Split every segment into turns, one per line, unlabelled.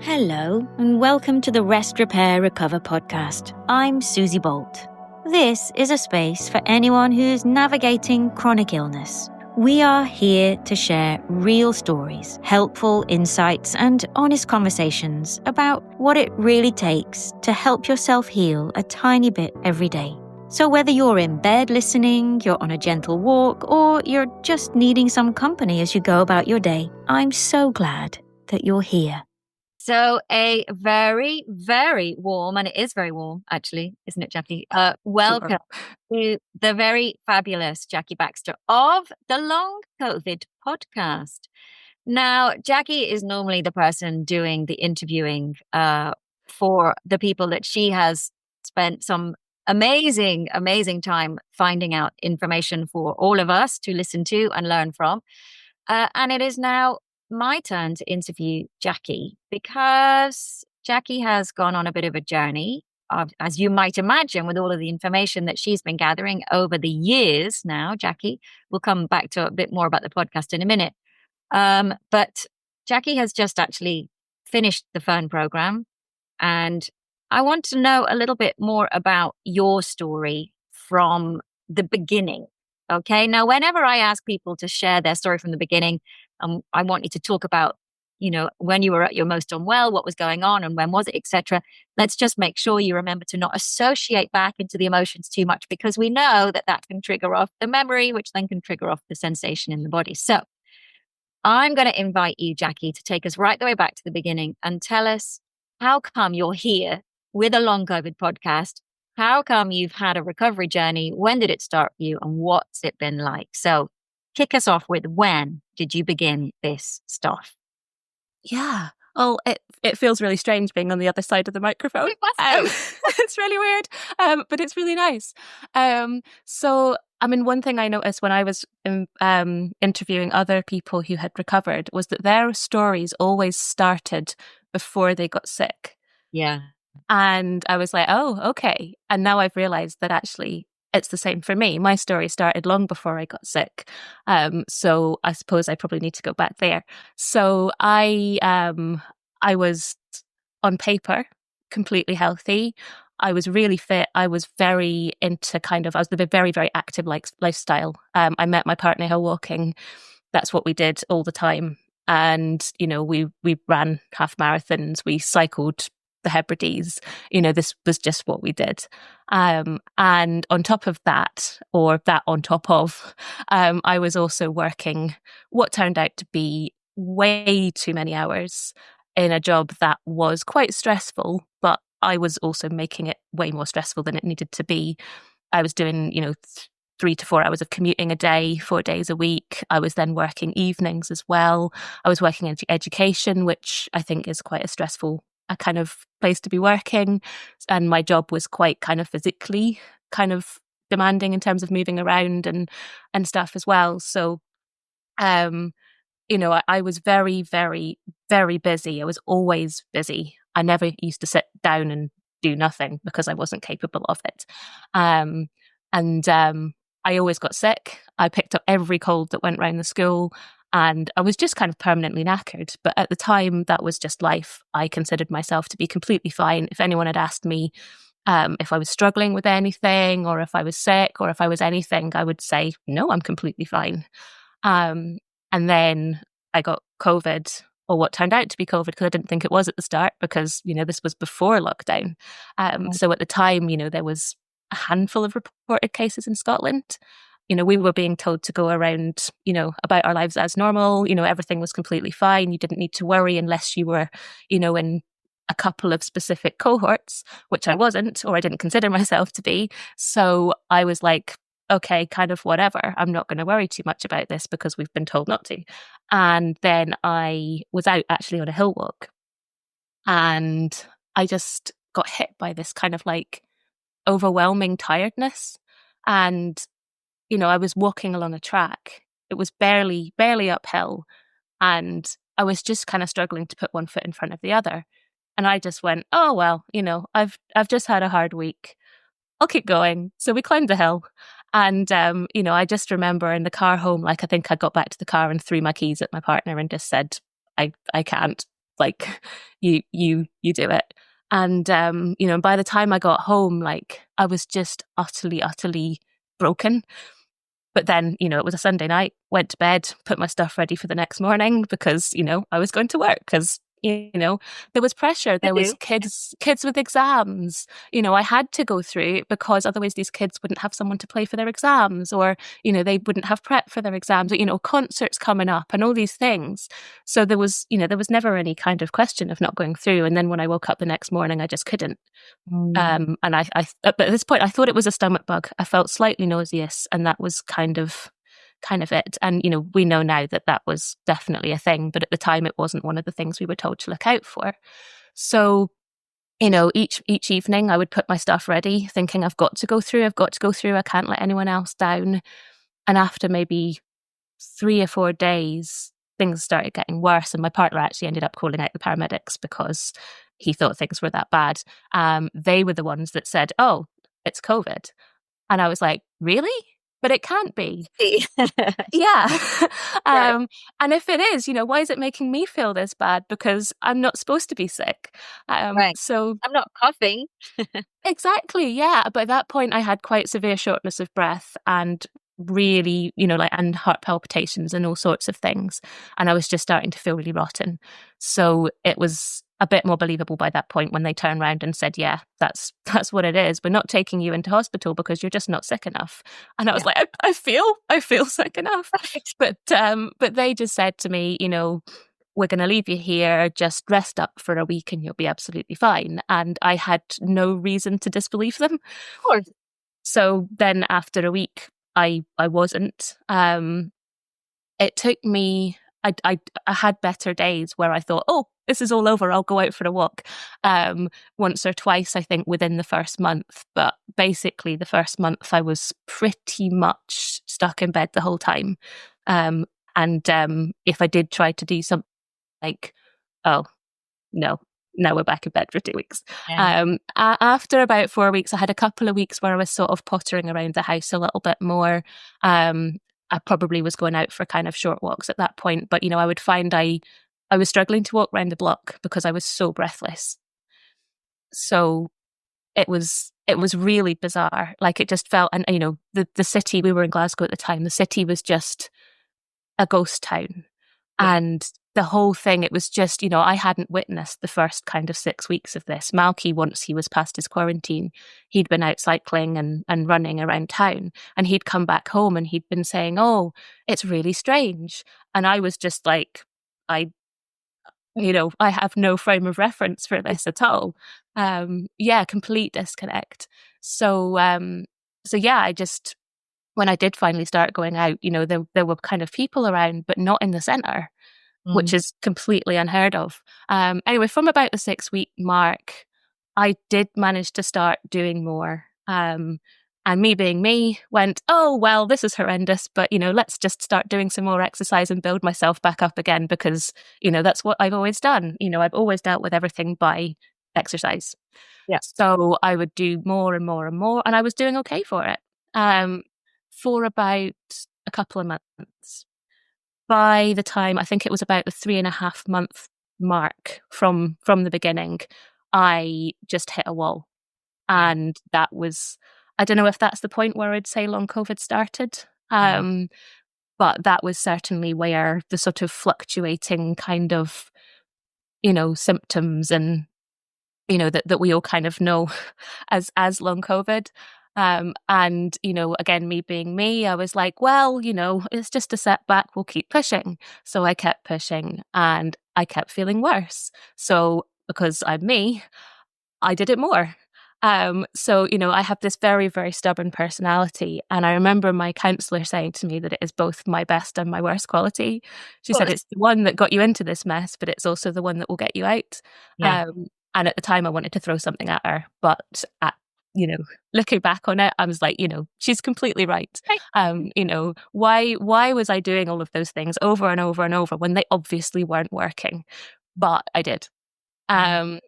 Hello, and welcome to the Rest, Repair, Recover podcast. I'm Susie Bolt. This is a space for anyone who's navigating chronic illness. We are here to share real stories, helpful insights, and honest conversations about what it really takes to help yourself heal a tiny bit every day. So whether you're in bed listening, you're on a gentle walk, or you're just needing some company as you go about your day, I'm so glad that you're here.
So a very, very warm, and it is very warm, actually, isn't it, Jackie? Welcome to the very fabulous Jackie Baxter of the Long COVID podcast. Now, Jackie is normally the person doing the interviewing for the people that she has spent some amazing, amazing time finding out information for all of us to listen to and learn from. And it is now my turn to interview Jackie because Jackie has gone on a bit of a journey, as you might imagine, with all of the information that she's been gathering over the years now. Jackie, we'll come back to a bit more about the podcast in a minute. But Jackie has just actually finished the Fern program, and I want to know a little bit more about your story from the beginning. Okay. Now, whenever I ask people to share their story from the beginning, I want you to talk about, when you were at your most unwell, what was going on and when was it, etc. Let's just make sure you remember to not associate back into the emotions too much, because we know that can trigger off the memory, which then can trigger off the sensation in the body. So I'm going to invite you, Jackie, to take us right the way back to the beginning and tell us how come you're here with a Long COVID podcast. How come you've had a recovery journey? When did it start for you and what's it been like? So kick us off with, when did you begin this stuff?
Yeah. Oh, it feels really strange being on the other side of the microphone. It's really weird, but it's really nice. So, I mean, one thing I noticed when I was interviewing other people who had recovered was that their stories always started before they got sick.
Yeah.
And I was like, oh, okay. And now I've realized that actually it's the same for me. My story started long before I got sick. So I suppose I probably need to go back there. So I was on paper completely healthy. I was really fit. I was very into I was living a very, very active lifestyle. I met my partner hill walking. That's what we did all the time. And, we ran half marathons. We cycled the Hebrides. This was just what we did. And on top of that, or that on top of, I was also working what turned out to be way too many hours in a job that was quite stressful, but I was also making it way more stressful than it needed to be. I was doing, 3 to 4 hours of commuting a day, 4 days a week. I was then working evenings as well. I was working in education, which I think is quite a stressful kind of place to be working. And my job was quite kind of physically kind of demanding in terms of moving around and stuff as well. So, I was very, very, very busy. I was always busy. I never used to sit down and do nothing because I wasn't capable of it. I always got sick. I picked up every cold that went round the school. And I was just kind of permanently knackered. But at the time, that was just life. I considered myself to be completely fine. If anyone had asked me if I was struggling with anything, or if I was sick, or if I was anything, I would say, no, I'm completely fine. And then I got COVID, or what turned out to be COVID, because I didn't think it was at the start, because, this was before lockdown. So at the time, there was a handful of reported cases in Scotland. We were being told to go around, about our lives as normal. Everything was completely fine. You didn't need to worry unless you were, in a couple of specific cohorts, which I wasn't, or I didn't consider myself to be. So I was like, okay, kind of whatever. I'm not going to worry too much about this because we've been told not to. And then I was out actually on a hill walk, and I just got hit by this kind of overwhelming tiredness. And I was walking along a track. It was barely uphill. And I was just kind of struggling to put one foot in front of the other. And I just went, oh, well, I've just had a hard week. I'll keep going. So we climbed the hill. And, I just remember in the car home, I think I got back to the car and threw my keys at my partner and just said, I can't. like you do it. And by the time I got home, like I was just utterly broken. But then, it was a Sunday night, went to bed, put my stuff ready for the next morning because, I was going to work because, there was pressure. There was kids with exams. I had to go through it because otherwise these kids wouldn't have someone to play for their exams, or, they wouldn't have prep for their exams, concerts coming up and all these things. So there was never any kind of question of not going through. And then when I woke up the next morning, I just couldn't. And but at this point, I thought it was a stomach bug. I felt slightly nauseous, and that was kind of it. And, we know now that that was definitely a thing, but at the time it wasn't one of the things we were told to look out for. So, each evening I would put my stuff ready thinking I've got to go through. I can't let anyone else down. And after maybe 3 or 4 days, things started getting worse. And my partner actually ended up calling out the paramedics because he thought things were that bad. They were the ones that said, "Oh, it's COVID." And I was like, "Really? But it can't be." Yeah.
Right.
And if it is, why is it making me feel this bad? Because I'm not supposed to be sick.
Right.
So
I'm not coughing.
exactly, yeah. But at that point, I had quite severe shortness of breath and really, and heart palpitations and all sorts of things. And I was just starting to feel really rotten. So it was a bit more believable by that point when they turned around and said, "Yeah, that's what it is. We're not taking you into hospital because you're just not sick enough." And I was like, I feel sick enough. But they just said to me, "We're going to leave you here, just rest up for a week and you'll be absolutely fine." And I had no reason to disbelieve them.
Of course.
So then after a week, I wasn't. It took me, I had better days where I thought, "Oh, this is all over, I'll go out for a walk." Once or twice, I think, within the first month. But basically the first month I was pretty much stuck in bed the whole time. And if I did try to do something, like, "Oh, no, now we're back in bed for 2 weeks."
Yeah.
After about 4 weeks, I had a couple of weeks where I was sort of pottering around the house a little bit more. I probably was going out for kind of short walks at that point, but I would find I was struggling to walk around the block because I was so breathless. So it was really bizarre. Like, it just felt, and the city, we were in Glasgow at the time, the city was just a ghost town.
Yeah.
And the whole thing, it was just, I hadn't witnessed the first kind of 6 weeks of this. Malky, once he was past his quarantine, he'd been out cycling and running around town, and he'd come back home and he'd been saying, "Oh, it's really strange." And I was just like, I have no frame of reference for this at all. Complete disconnect. So yeah, I just, when I did finally start going out, there were kind of people around, but not in the centre, which is completely unheard of. Anyway, from about the 6-week mark, I did manage to start doing more. And me being me, went, "Oh, well, this is horrendous, but, let's just start doing some more exercise and build myself back up again," because, that's what I've always done. I've always dealt with everything by exercise.
Yeah.
So I would do more and more and more, and I was doing okay for it. For about a couple of months. By the time, I think it was about the 3.5 month mark from the beginning, I just hit a wall. And that was, I don't know if that's the point where I'd say long COVID started. But that was certainly where the sort of fluctuating kind of, symptoms and, that we all kind of know as long COVID. And, again, me being me, I was like, well, it's just a setback. We'll keep pushing. So I kept pushing and I kept feeling worse. So because I'm me, I did it more. So, I have this very, very stubborn personality. And I remember my counsellor saying to me that it is both my best and my worst quality. She said, "It's the one that got you into this mess, but it's also the one that will get you out."
Yeah.
And at the time I wanted to throw something at her, but looking back on it, I was like, she's completely right. Why was I doing all of those things over and over and over when they obviously weren't working? But I did. I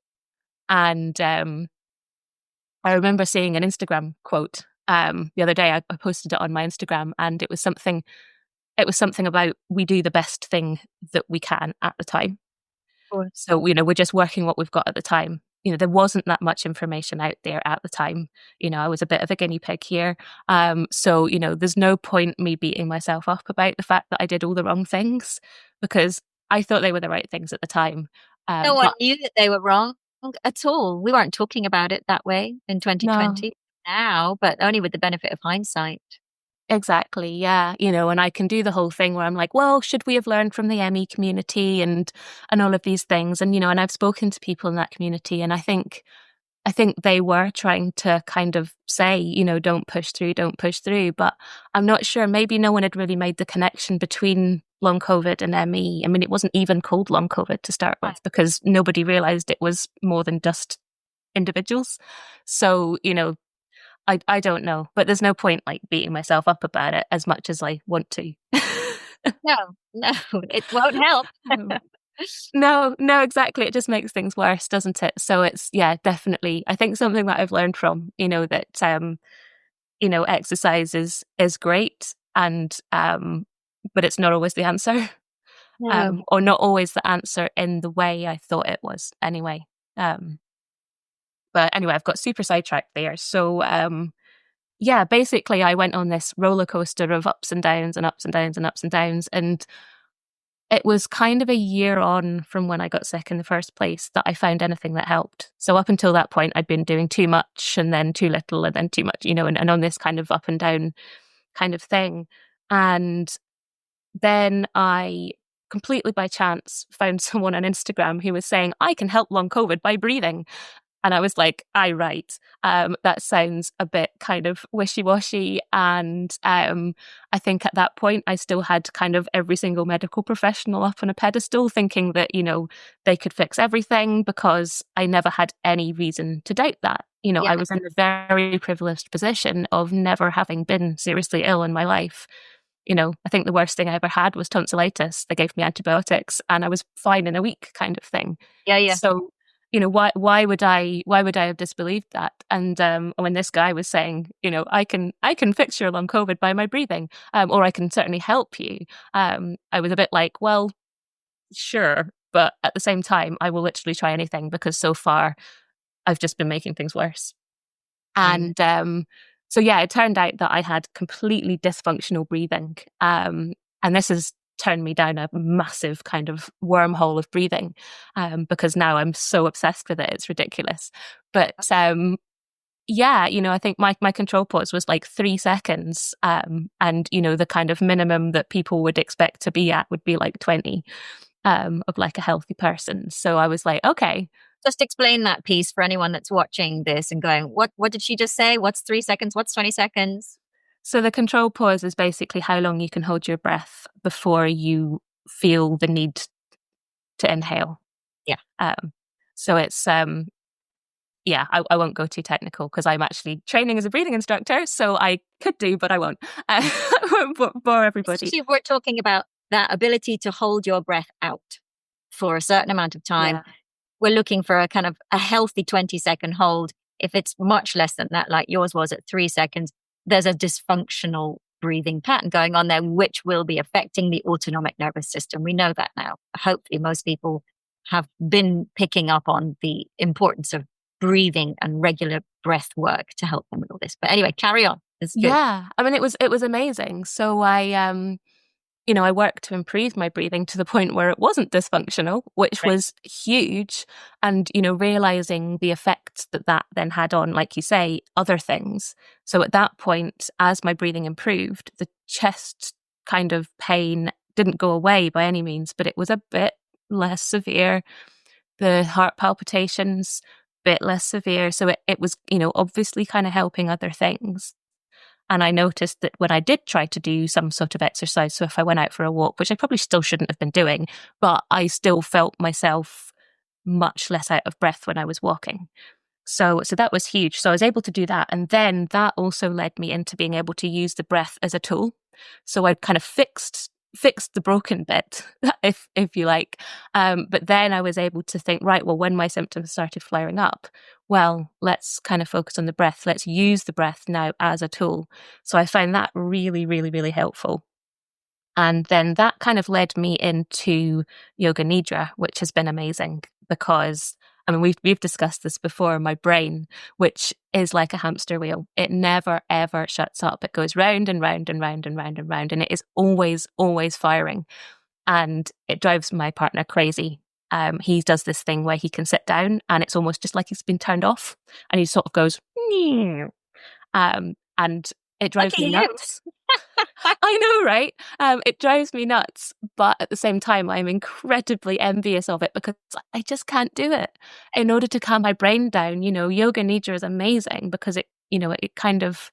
remember seeing an Instagram quote the other day. I posted it on my Instagram, and it was something about, we do the best thing that we can at the time.
course.
So, we're just working what we've got at the time. There wasn't that much information out there at the time. I was a bit of a guinea pig here. So, there's no point me beating myself up about the fact that I did all the wrong things, because I thought they were the right things at the time.
No one knew that they were wrong at all. We weren't talking about it that way in 2020 now, but only with the benefit of hindsight.
Exactly. Yeah. And I can do the whole thing where I'm like, well, should we have learned from the ME community and all of these things? And, and I've spoken to people in that community, and I think they were trying to kind of say, don't push through. But I'm not sure. Maybe no one had really made the connection between long COVID and ME. I mean, it wasn't even called long COVID to start with, because nobody realized it was more than just individuals. So, I don't know, but there's no point like beating myself up about it as much as I want to.
No, it won't help.
No, exactly. It just makes things worse, doesn't it? So it's, definitely, I think something that I've learned from, that, exercise is great, and, but it's not always the answer,
No.
or not always the answer in the way I thought it was anyway. But anyway, I've got super sidetracked there. So, basically I went on this roller coaster of ups and downs and ups and downs and ups and downs. And it was kind of a year on from when I got sick in the first place that I found anything that helped. So up until that point, I'd been doing too much and then too little and then too much, and on this kind of up and down kind of thing. And then I completely by chance found someone on Instagram who was saying, I can help long COVID by breathing. And I was like, right. That sounds a bit kind of wishy-washy. And I think at that point, I still had kind of every single medical professional up on a pedestal, thinking that, they could fix everything, because I never had any reason to doubt that. I was in a very privileged position of never having been seriously ill in my life. I think the worst thing I ever had was tonsillitis. They gave me antibiotics and I was fine in a week, kind of thing.
Yeah.
So, why would I have disbelieved that? And when this guy was saying, I can fix your long COVID by my breathing, or I can certainly help you, I was a bit like, well, sure, but at the same time, I will literally try anything, because so far I've just been making things worse. And so it turned out that I had completely dysfunctional breathing, and this has turned me down a massive kind of wormhole of breathing, because now I'm so obsessed with it, it's ridiculous. But I think my control pause was like 3 seconds, and the kind of minimum that people would expect to be at would be like 20 of like a healthy person. So I was like, okay.
Just explain that piece for anyone that's watching this and going, what did she just say? What's 3 seconds? What's 20 seconds?
So the control pause is basically how long you can hold your breath before you feel the need to inhale.
Yeah.
So it's, I won't go too technical, because I'm actually training as a breathing instructor, so I could do, but I won't. I won't bore everybody.
Especially if we're talking about that ability to hold your breath out for a certain amount of time.
Yeah.
We're looking for a kind of a healthy 20-second hold. If it's much less than that, like yours was at 3 seconds, there's a dysfunctional breathing pattern going on there, which will be affecting the autonomic nervous system. We know that now. Hopefully, most people have been picking up on the importance of breathing and regular breath work to help them with all this. But anyway, carry on. It's good.
Yeah. I mean, it was amazing. So I worked to improve my breathing to the point where it wasn't dysfunctional, which was huge. And, realizing the effects that then had on, like you say, other things. So at that point, as my breathing improved, the chest kind of pain didn't go away by any means, but it was a bit less severe. The heart palpitations, bit less severe. So it was, obviously kind of helping other things. And I noticed that when I did try to do some sort of exercise, so if I went out for a walk, which I probably still shouldn't have been doing, but I still felt myself much less out of breath when I was walking. So that was huge. So I was able to do that. And then that also led me into being able to use the breath as a tool. So I kind of fixed the broken bit, if you like. But then I was able to think, right, well, when my symptoms started flaring up, well, let's kind of focus on the breath. Let's use the breath now as a tool. So I found that really, really, really helpful. And then that kind of led me into yoga nidra, which has been amazing because, I mean, we've discussed this before, my brain, which is like a hamster wheel. It never, ever shuts up. It goes round and round and round and round and round, and it is always, always firing. And it drives my partner crazy. He does this thing where he can sit down and it's almost just like he's been turned off, and he sort of goes, and it drives me nuts. I know, right? It drives me nuts, but at the same time, I'm incredibly envious of it because I just can't do it. In order to calm my brain down, yoga nidra is amazing because it kind of,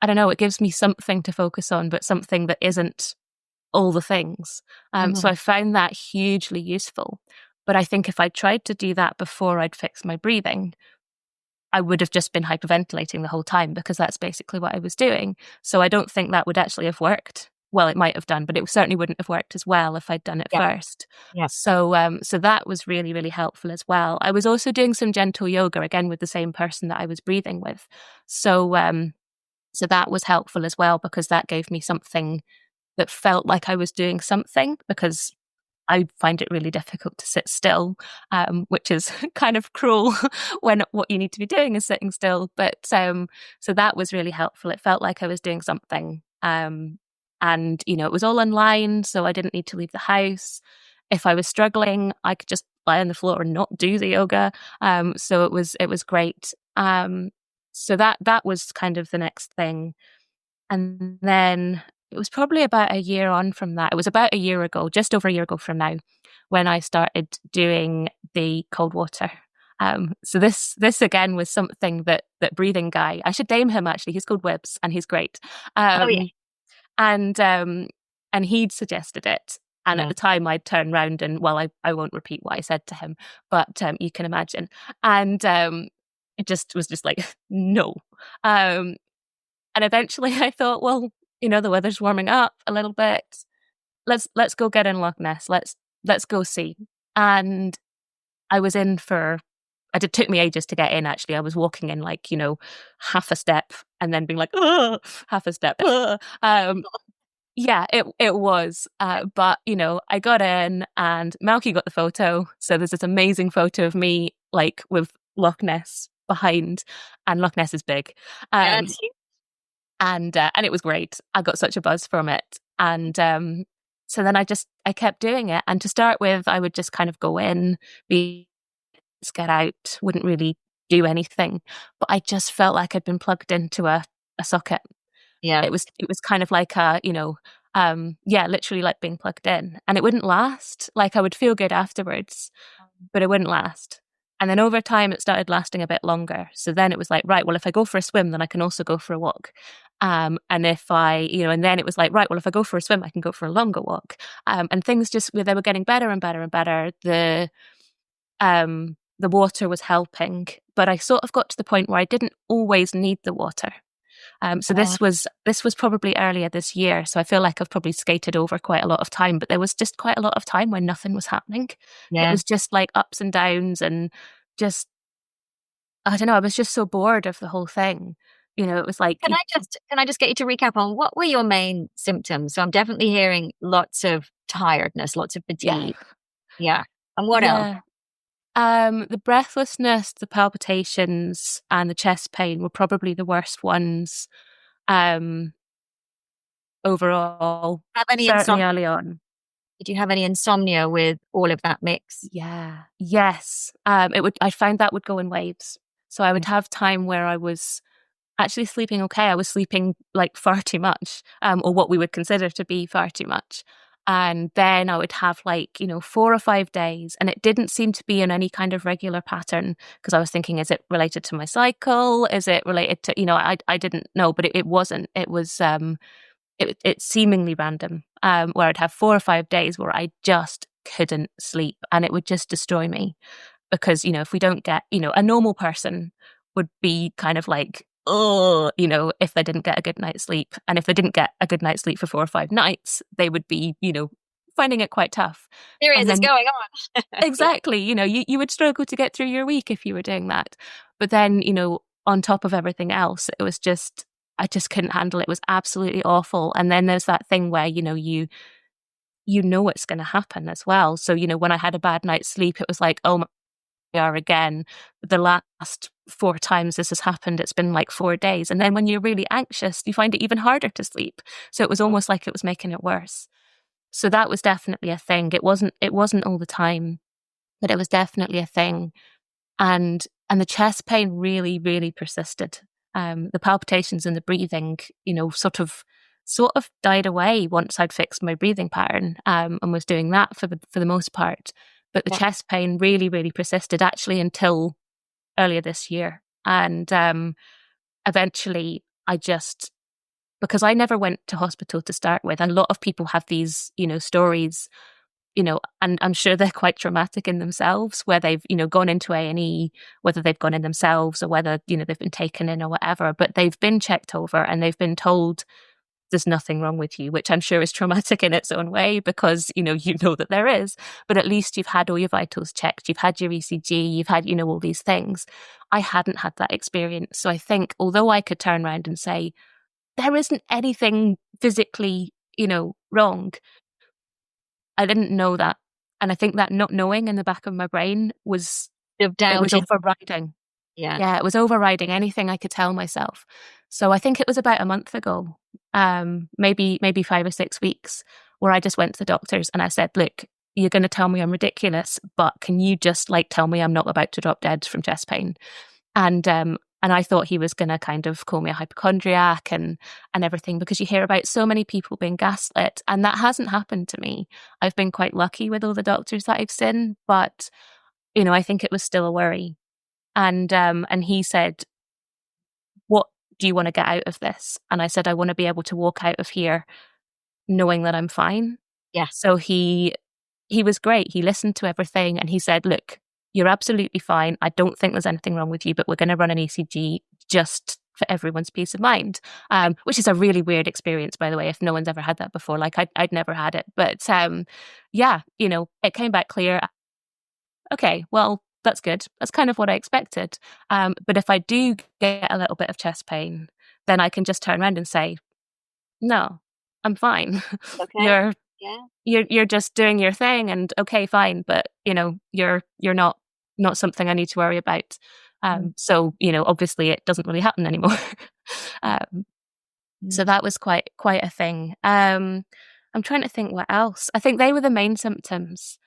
I don't know, it gives me something to focus on, but something that isn't all the things. So I found that hugely useful. But I think if I tried to do that before I'd fixed my breathing, I would have just been hyperventilating the whole time because that's basically what I was doing. So I don't think that would actually have worked. Well, it might have done, but it certainly wouldn't have worked as well if I'd done it first.
Yeah.
So that was really, really helpful as well. I was also doing some gentle yoga, again, with the same person that I was breathing with. So that was helpful as well because that gave me something that felt like I was doing something, because I find it really difficult to sit still, which is kind of cruel when what you need to be doing is sitting still. But so that was really helpful. It felt like I was doing something. And, it was all online, so I didn't need to leave the house. If I was struggling, I could just lie on the floor and not do the yoga. So it was great. So that was kind of the next thing. And then it was probably about a year on from that. It was about a year ago, just over a year ago from now, when I started doing the cold water. So this again was something that breathing guy, I should name him actually. He's called Wibbs and he's great. And he'd suggested it. And at the time I'd turn round and, well, I won't repeat what I said to him, but you can imagine. And it just was just like, no. And eventually I thought, well, the weather's warming up a little bit. Let's go get in Loch Ness. Let's go see. And I was in for, it took me ages to get in, actually. I was walking in like, half a step and then being like, half a step. Yeah, it was. But, I got in and Malky got the photo. So there's this amazing photo of me like with Loch Ness behind, and Loch Ness is big. And it was great. I got such a buzz from it. And so then I kept doing it. And to start with, I would just kind of go in, get out, wouldn't really do anything. But I just felt like I'd been plugged into a socket.
Yeah.
It was kind of like literally like being plugged in. And it wouldn't last. Like I would feel good afterwards, but it wouldn't last. And then over time, it started lasting a bit longer. So then it was like, right, well, if I go for a swim, then I can also go for a walk. And if and then it was like, right, well, if I go for a swim, I can go for a longer walk. And things they were getting better and better and better. The water was helping, but I sort of got to the point where I didn't always need the water. So this was probably earlier this year. So I feel like I've probably skated over quite a lot of time, but there was just quite a lot of time when nothing was happening. Yeah. It was just like ups and downs and just, I don't know, I was just so bored of the whole thing. It was like,
Can I just get you to recap on what were your main symptoms? So I'm definitely hearing lots of tiredness, lots of fatigue. Yeah. And what else?
The breathlessness, the palpitations, and the chest pain were probably the worst ones. Overall,
have any
certainly early on.
Did you have any insomnia with all of that mix?
Yeah. Yes. I found that would go in waves. So I would have time where I was actually sleeping okay. I was sleeping like far too much, or what we would consider to be far too much. And then I would have 4 or 5 days, and it didn't seem to be in any kind of regular pattern, because I was thinking, is it related to my cycle? Is it related to, I didn't know, but it wasn't. It was, it's seemingly random, where I'd have 4 or 5 days where I just couldn't sleep, and it would just destroy me. Because, if we don't get, a normal person would be kind of like, if they didn't get a good night's sleep. And if they didn't get a good night's sleep for 4 or 5 nights, they would be, finding it quite tough.
It's going on.
Exactly. You would struggle to get through your week if you were doing that. But then, on top of everything else, it was just, I just couldn't handle it. It was absolutely awful. And then there's that thing where, you know it's going to happen as well. So, when I had a bad night's sleep, it was like, oh my, we are again. The last 4 times this has happened, it's been like 4 days. And then when you're really anxious, you find it even harder to sleep. So it was almost like it was making it worse. So that was definitely a thing. It wasn't all the time, but it was definitely a thing. And the chest pain really, really persisted. The palpitations and the breathing, sort of died away once I'd fixed my breathing pattern, and was doing that for the most part. But the chest pain really, really persisted actually until earlier this year. And eventually because I never went to hospital to start with, and a lot of people have these, stories, and I'm sure they're quite traumatic in themselves, where they've, gone into A&E, whether they've gone in themselves or whether, they've been taken in or whatever, but they've been checked over and they've been told there's nothing wrong with you, which I'm sure is traumatic in its own way because, you know that there is, but at least you've had all your vitals checked, you've had your ECG, you've had, all these things. I hadn't had that experience. So I think although I could turn around and say, there isn't anything physically, wrong, I didn't know that. And I think that not knowing in the back of my brain it was overriding. Yeah, it was overriding anything I could tell myself. So I think it was about a month ago, maybe 5 or 6 weeks, where I just went to the doctors and I said, look, you're going to tell me I'm ridiculous, but can you just tell me I'm not about to drop dead from chest pain? And I thought he was going to kind of call me a hypochondriac and everything, because you hear about so many people being gaslit, and that hasn't happened to me. I've been quite lucky with all the doctors that I've seen, but, I think it was still a worry. And he said, what do you want to get out of this? And I said, I want to be able to walk out of here knowing that I'm fine.
Yeah.
So he was great. He listened to everything and he said, look, you're absolutely fine. I don't think there's anything wrong with you, but we're going to run an ECG just for everyone's peace of mind, which is a really weird experience, by the way, if no one's ever had that before. I'd never had it. But yeah, it came back clear. Okay, well, that's good. That's kind of what I expected. But if I do get a little bit of chest pain, then I can just turn around and say, no, I'm fine.
Okay.
You're just doing your thing, and okay, fine, but you're not something I need to worry about. So obviously it doesn't really happen anymore. So that was quite a thing. I'm trying to think what else. I think they were the main symptoms.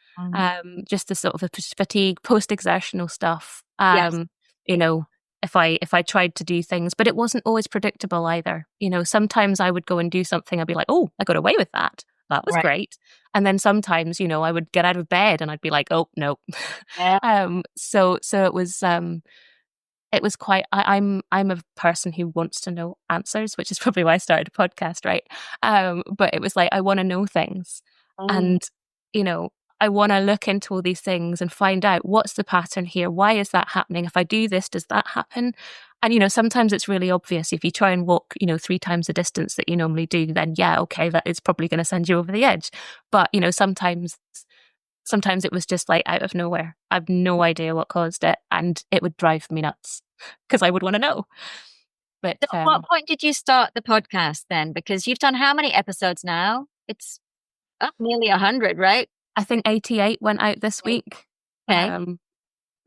Just the sort of fatigue, post-exertional stuff. If I tried to do things, but it wasn't always predictable either. Sometimes I would go and do something, I'd be like, oh, I got away with that. That was great. And then sometimes, I would get out of bed and I'd be like, oh, no.
Yeah.
So it was quite, I'm a person who wants to know answers, which is probably why I started a podcast, right? But it was like, I want to know things. And, I want to look into all these things and find out what's the pattern here. Why is that happening? If I do this, does that happen? And, sometimes it's really obvious. If you try and walk, 3 times the distance that you normally do, then yeah, okay, that is probably going to send you over the edge. But, sometimes it was just out of nowhere. I've no idea what caused it. And it would drive me nuts because I would want to know. But
at what point did you start the podcast then? Because you've done how many episodes now? It's up nearly 100, right?
I think 88 went out this week.
Okay.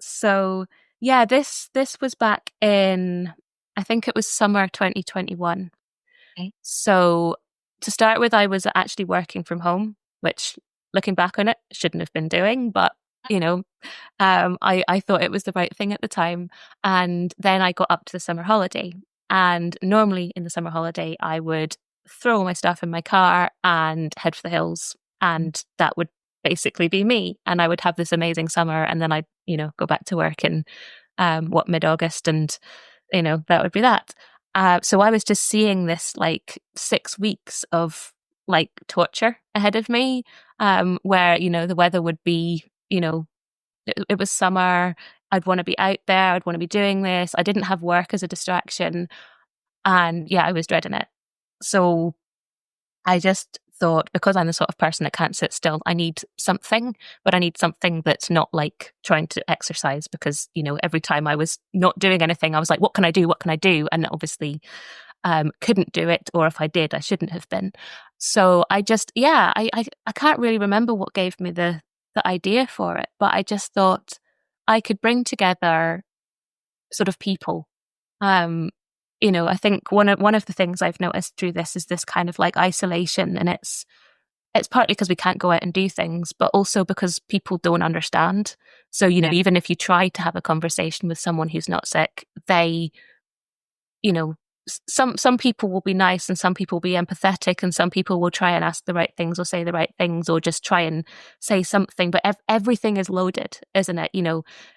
So yeah, this was back in, I think it was summer 2021.
Okay.
So to start with, I was actually working from home, which looking back on it, shouldn't have been doing, but I thought it was the right thing at the time. And then I got up to the summer holiday, and normally in the summer holiday, I would throw all my stuff in my car and head for the hills, and that would basically be me. And I would have this amazing summer, and then I'd, go back to work in mid-August, and that would be that. So I was just seeing this 6 weeks of torture ahead of me, where the weather would be, it was summer. I'd want to be out there. I'd want to be doing this. I didn't have work as a distraction, and yeah, I was dreading it. So I just thought, because I'm the sort of person that can't sit still, I need something, but I need something that's not trying to exercise, because, every time I was not doing anything, I was like, what can I do? What can I do? And obviously couldn't do it, or if I did, I shouldn't have been. So I just, I can't really remember what gave me the idea for it, but I just thought I could bring together sort of people. I think one of the things I've noticed through this is this kind of like isolation, and it's partly because we can't go out and do things, but also because people don't understand. So, even if you try to have a conversation with someone who's not sick, they, some people will be nice and some people will be empathetic, and some people will try and ask the right things or say the right things or just try and say something. But everything is loaded, isn't it?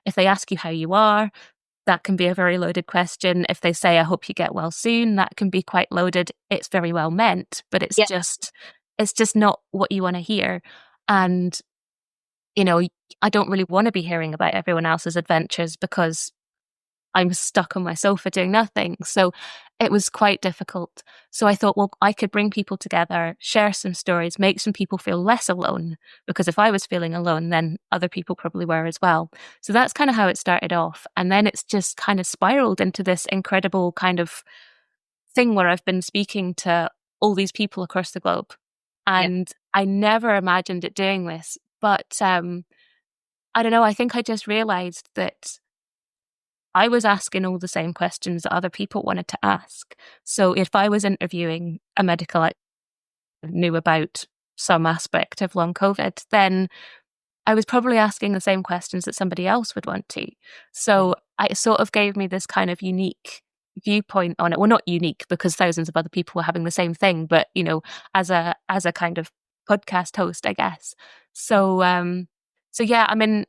If they ask you how you are, that can be a very loaded question. If they say, I hope you get well soon, that can be quite loaded. It's very well meant, but it's just not what you want to hear. And, I don't really want to be hearing about everyone else's adventures because I'm stuck on my sofa doing nothing. So it was quite difficult. So I thought, well, I could bring people together, share some stories, make some people feel less alone, because if I was feeling alone, then other people probably were as well. So that's kind of how it started off. And then it's just kind of spiraled into this incredible kind of thing where I've been speaking to all these people across the globe. And I never imagined it doing this. But I don't know, I think I just realized that I was asking all the same questions that other people wanted to ask. So if I was interviewing a medical I knew about some aspect of long COVID, then I was probably asking the same questions that somebody else would want to. So it sort of gave me this kind of unique viewpoint on it. Well, not unique because thousands of other people were having the same thing, but as a kind of podcast host, I guess. So yeah, I mean,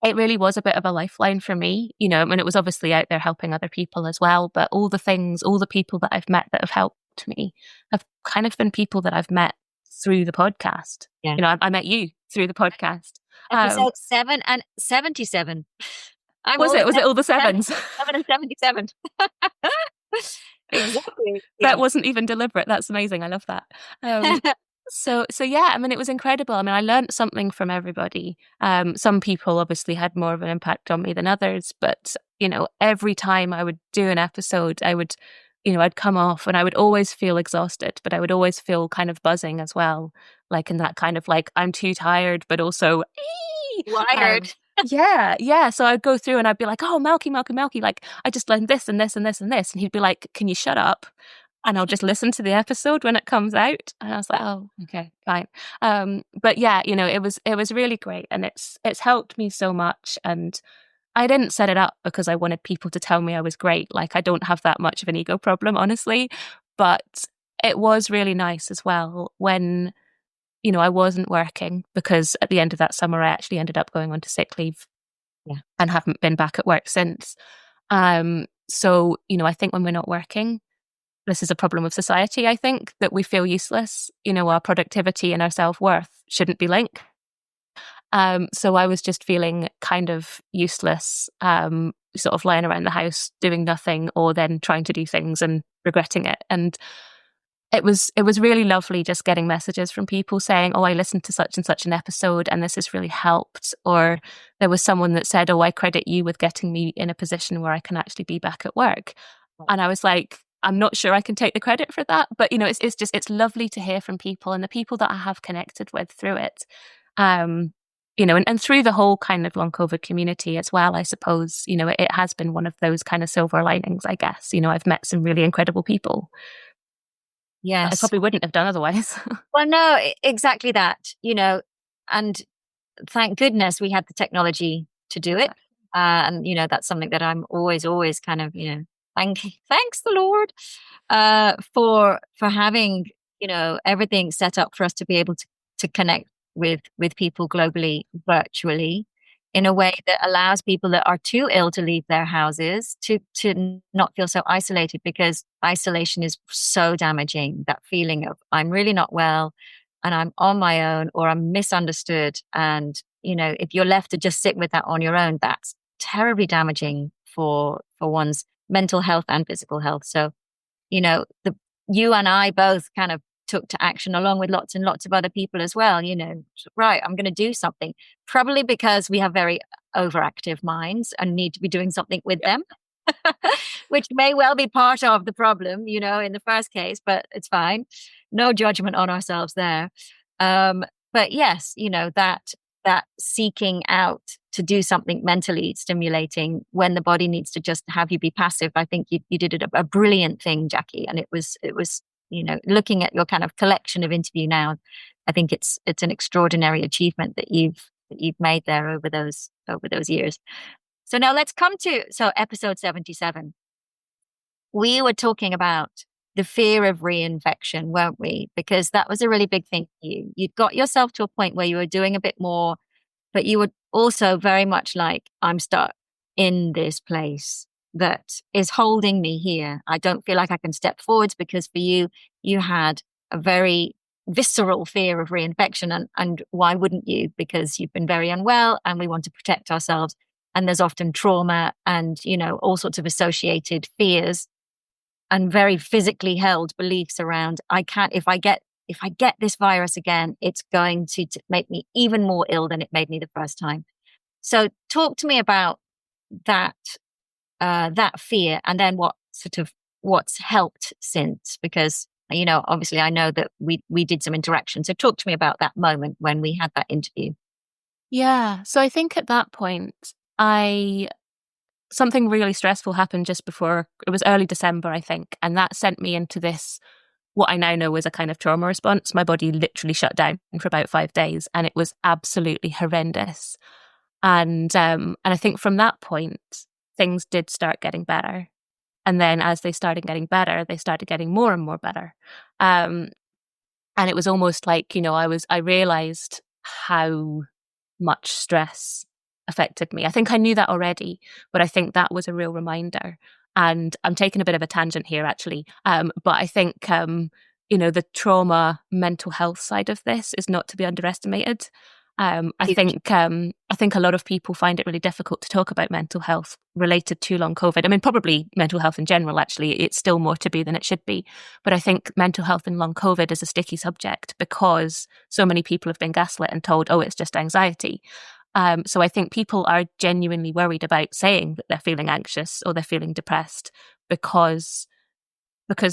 it really was a bit of a lifeline for me. I mean, it was obviously out there helping other people as well, but all the people that I've met that have helped me have kind of been people that I've met through the podcast.
Yeah.
I met you through the podcast.
Episode 7 and 77.
Was it all the sevens?
7 and 77. Exactly.
That wasn't even deliberate. That's amazing. I love that. So yeah, I mean, it was incredible. I mean, I learned something from everybody. Some people obviously had more of an impact on me than others, but every time I would do an episode, I would, I'd come off and I would always feel exhausted, but I would always feel kind of buzzing as well, like in that kind of like I'm too tired, but also
wired.
Yeah. So I'd go through and I'd be like, oh, Malky, like I just learned this and this and this and this, and he'd be like, can you shut up? And I'll just listen to the episode when it comes out. And I was like, oh, okay, fine. But yeah, it was really great, and it's helped me so much. And I didn't set it up because I wanted people to tell me I was great. Like, I don't have that much of an ego problem, honestly. But it was really nice as well when, I wasn't working, because at the end of that summer, I actually ended up going on to sick leave and haven't been back at work since. So, I think when we're not working, this is a problem of society, I think, that we feel useless. Our productivity and our self-worth shouldn't be linked. So I was just feeling kind of useless, sort of lying around the house doing nothing, or then trying to do things and regretting it. And it was really lovely just getting messages from people saying, oh, I listened to such and such an episode and this has really helped. Or there was someone that said, oh, I credit you with getting me in a position where I can actually be back at work. And I was like, I'm not sure I can take the credit for that, but it's lovely to hear from people, and the people that I have connected with through it, and through the whole kind of long COVID community as well. I suppose it has been one of those kind of silver linings, I guess. I've met some really incredible people.
Yes,
I probably wouldn't have done otherwise.
Well, no, exactly that. And thank goodness we had the technology to do it, and that's something that I'm always kind of thanks the Lord for having everything set up for us to be able to connect with people globally, virtually, in a way that allows people that are too ill to leave their houses to not feel so isolated, because isolation is so damaging. That feeling of I'm really not well and I'm on my own, or I'm misunderstood, and if you're left to just sit with that on your own, that's terribly damaging for one's mental health and physical health. So, you and I both kind of took to action, along with lots and lots of other people as well. Right, I'm going to do something, probably because we have very overactive minds and need to be doing something with them. which may well be part of the problem, in the first case, but it's fine. No judgment on ourselves there. But yes, that seeking out to do something mentally stimulating when the body needs to just have you be passive. I think you did a brilliant thing, Jackie. And it was, looking at your kind of collection of interview now, I think it's an extraordinary achievement that you've made there over those years. So now let's come to episode 77. We were talking about the fear of reinfection, weren't we? Because that was a really big thing for you. You'd got yourself to a point where you were doing a bit more, but you were also very much like, I'm stuck in this place that is holding me here. I don't feel like I can step forwards, because for you, you had a very visceral fear of reinfection. And why wouldn't you? Because you've been very unwell and we want to protect ourselves. And there's often trauma and, all sorts of associated fears and very physically held beliefs around, if I get this virus again, it's going to make me even more ill than it made me the first time. So talk to me about that fear, and then what's helped since, because, obviously I know that we did some interaction. So talk to me about that moment when we had that interview.
Yeah. So I think at that point, something really stressful happened just before, it was early December, I think. And that sent me into this, what I now know is a kind of trauma response. My body literally shut down for about 5 days, and it was absolutely horrendous. And I think from that point, things did start getting better. And then as they started getting better, they started getting more and more better. And it was almost like, I realized how much stress affected me. I think I knew that already, but I think that was a real reminder. And I'm taking a bit of a tangent here, actually. But I think, the trauma mental health side of this is not to be underestimated. I think a lot of people find it really difficult to talk about mental health related to long COVID. I mean, probably mental health in general, actually, it's still more to be than it should be. But I think mental health in long COVID is a sticky subject because so many people have been gaslit and told, oh, it's just anxiety. So I think people are genuinely worried about saying that they're feeling anxious or they're feeling depressed because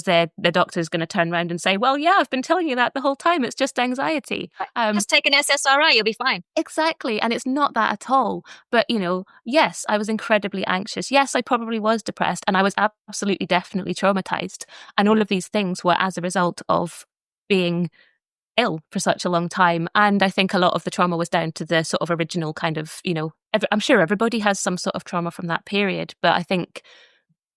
their doctor's going to turn around and say, well, yeah, I've been telling you that the whole time. It's just anxiety.
Just take an SSRI, you'll be fine.
Exactly. And it's not that at all. But, yes, I was incredibly anxious. Yes, I probably was depressed, and I was absolutely, definitely traumatized. And all of these things were as a result of being ill for such a long time. And I think a lot of the trauma was down to the sort of original kind of, I'm sure everybody has some sort of trauma from that period. But I think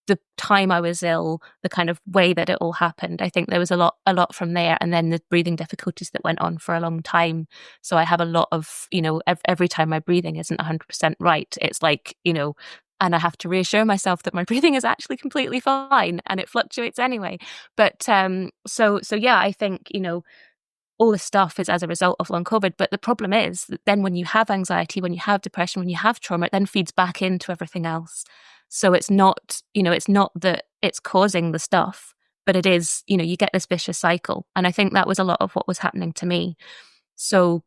the time I was ill, the kind of way that it all happened, I think there was a lot from there. And then the breathing difficulties that went on for a long time. So I have a lot of, every time my breathing isn't 100% right, it's like, and I have to reassure myself that my breathing is actually completely fine and it fluctuates anyway. But so yeah, I think, all this stuff is as a result of long COVID. But the problem is that then when you have anxiety, when you have depression, when you have trauma, it then feeds back into everything else. So it's not, it's not that it's causing the stuff, but it is, you get this vicious cycle. And I think that was a lot of what was happening to me. So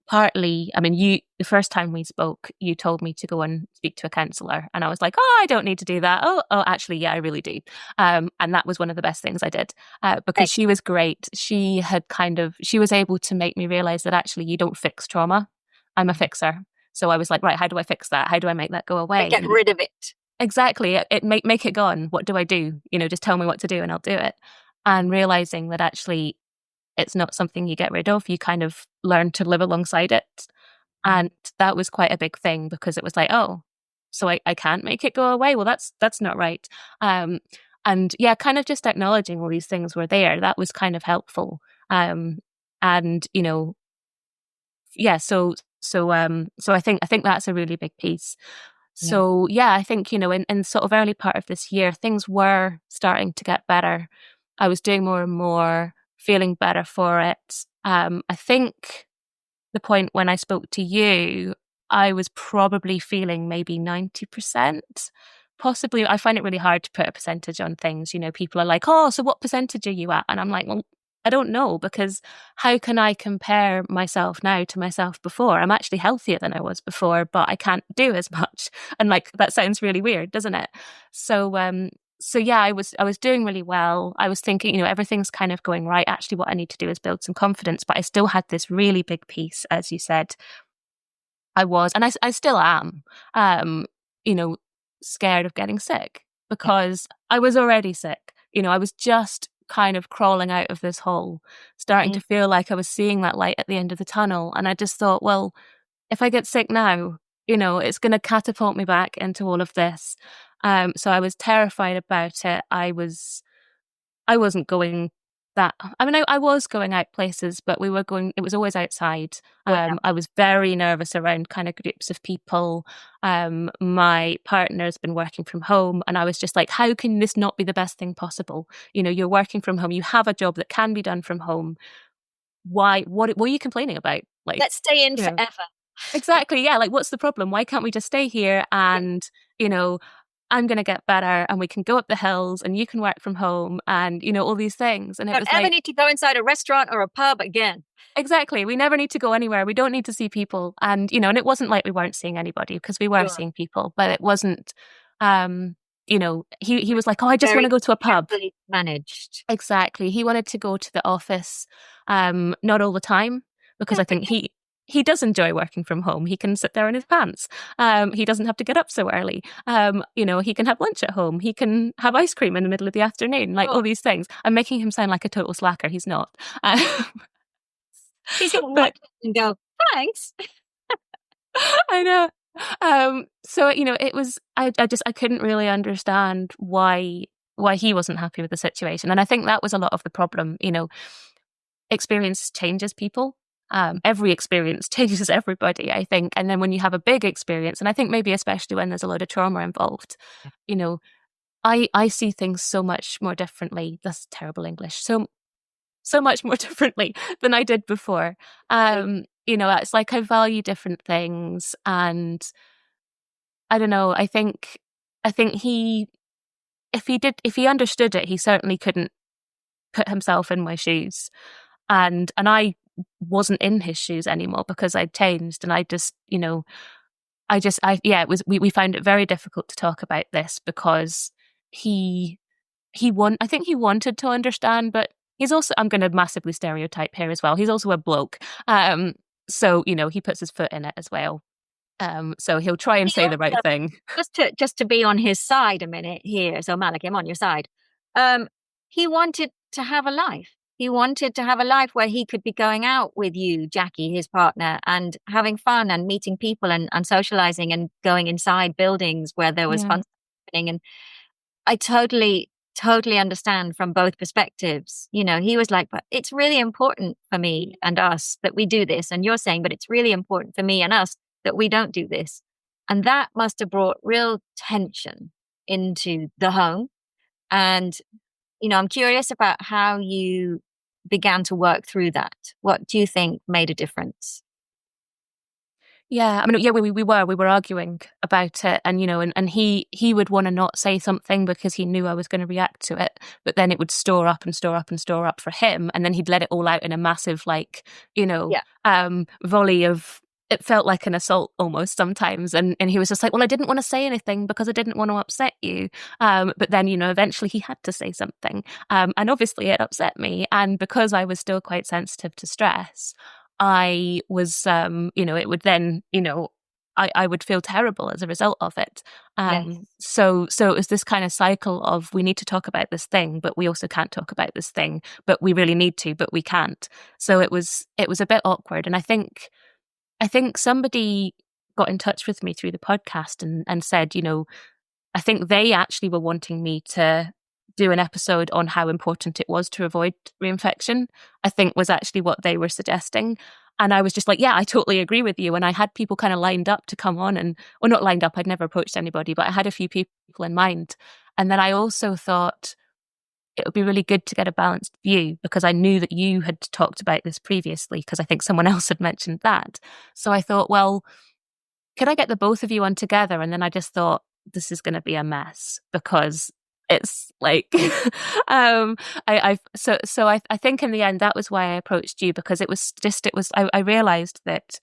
partly, I mean, the first time we spoke, you told me to go and speak to a counsellor. And I was like, oh, I don't need to do that. Oh, actually, yeah, I really do. And that was one of the best things I did because she was great. She was able to make me realise that actually you don't fix trauma. I'm a fixer. So I was like, right, how do I fix that? How do I make that go away?
Get rid of it.
Exactly. Make it gone. What do I do? Just tell me what to do and I'll do it. And realising that actually it's not something you get rid of. You kind of learn to live alongside it. And that was quite a big thing because it was like, oh, so I can't make it go away. Well, that's not right. And yeah, kind of just acknowledging all these things were there. That was kind of helpful. And, yeah, so I think that's a really big piece. So yeah, I think, in sort of early part of this year, things were starting to get better. I was doing more and more, feeling better for it. I think the point when I spoke to you, I was probably feeling maybe 90%, possibly. I find it really hard to put a percentage on things. People are like, oh, so what percentage are you at? And I'm like, well, I don't know, because how can I compare myself now to myself before? I'm actually healthier than I was before, but I can't do as much. And like, that sounds really weird, doesn't it? So yeah, I was doing really well. I was thinking, everything's kind of going right. Actually, what I need to do is build some confidence, but I still had this really big piece, as you said. And I still am, scared of getting sick, because I was already sick. I was just kind of crawling out of this hole, starting to feel like I was seeing that light at the end of the tunnel. And I just thought, well, if I get sick now, it's going to catapult me back into all of this. So I was terrified about it. I wasn't going I was going out places, but it was always outside. I was very nervous around kind of groups of people. My partner's been working from home, and I was just like, how can this not be the best thing possible? You're working from home. You have a job that can be done from home. What are you complaining about? Like,
let's stay in forever.
Exactly. Yeah. Like, what's the problem? Why can't we just stay here and, I'm going to get better, and we can go up the hills, and you can work from home, and, all these things. And it was
ever need to go inside a restaurant or a pub again.
Exactly. We never need to go anywhere. We don't need to see people. And, and it wasn't like we weren't seeing anybody, because we were seeing people, but it wasn't, he was like, oh, I just want to go to a pub.
Managed.
Exactly. He wanted to go to the office, not all the time, because I think he does enjoy working from home. He can sit there in his pants. He doesn't have to get up so early. He can have lunch at home. He can have ice cream in the middle of the afternoon, like all these things. I'm making him sound like a total slacker. He's not.
He's going to watch it and go, thanks.
I know. So, it was, I couldn't really understand why he wasn't happy with the situation. And I think that was a lot of the problem. Experience changes people. Every experience changes everybody, I think. And then when you have a big experience, and I think maybe especially when there's a lot of trauma involved, I see things so much more differently. That's terrible English. So much more differently than I did before. It's like I value different things, and I don't know. I think if he understood it, he certainly couldn't put himself in my shoes, and I wasn't in his shoes anymore, because I'd changed, and I just, we found it very difficult to talk about this, because I think he wanted to understand, but he's also, I'm going to massively stereotype here as well, he's also a bloke. So, he puts his foot in it as well. So he'll try and say the right thing.
Just to be on his side a minute here. So Malik, I'm on your side. He wanted to have a life. He wanted to have a life where he could be going out with you, Jackie, his partner, and having fun and meeting people and socializing and going inside buildings where there was fun happening. And I totally understand from both perspectives. He was like, but it's really important for me and us that we do this. And you're saying, but it's really important for me and us that we don't do this. And that must have brought real tension into the home. And I'm curious about how you began to work through that. What do you think made a difference?
Yeah, I mean, we were arguing about it, and and he would want to not say something because he knew I was going to react to it, but then it would store up and store up and store up for him, and then he'd let it all out in a massive, volley of. It felt like an assault almost sometimes. And he was just like, well, I didn't want to say anything because I didn't want to upset you. But then, eventually he had to say something. And obviously it upset me. And because I was still quite sensitive to stress, I was, it would then, I would feel terrible as a result of it. So it was this kind of cycle of, we need to talk about this thing, but we also can't talk about this thing, but we really need to, but we can't. So it was a bit awkward. And I think somebody got in touch with me through the podcast and said, I think they actually were wanting me to do an episode on how important it was to avoid reinfection, I think was actually what they were suggesting. And I was just like, yeah, I totally agree with you. And I had people kind of lined up to come on not lined up, I'd never approached anybody, but I had a few people in mind. And then I also thought, it would be really good to get a balanced view, because I knew that you had talked about this previously, because I think someone else had mentioned that. So I thought, well, could I get the both of you on together? And then I just thought, this is going to be a mess, because it's like, I think in the end that was why I approached you, because I realized that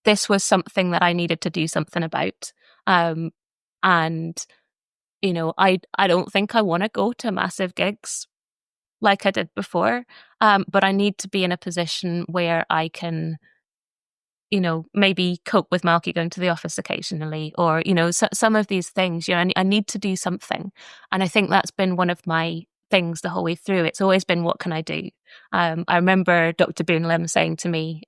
this was something that I needed to do something about. And, I don't think I want to go to massive gigs like I did before. But I need to be in a position where I can, maybe cope with Malky going to the office occasionally, or, some of these things, I need to do something. And I think that's been one of my things the whole way through. It's always been, what can I do? I remember Dr. Boone Lim saying to me,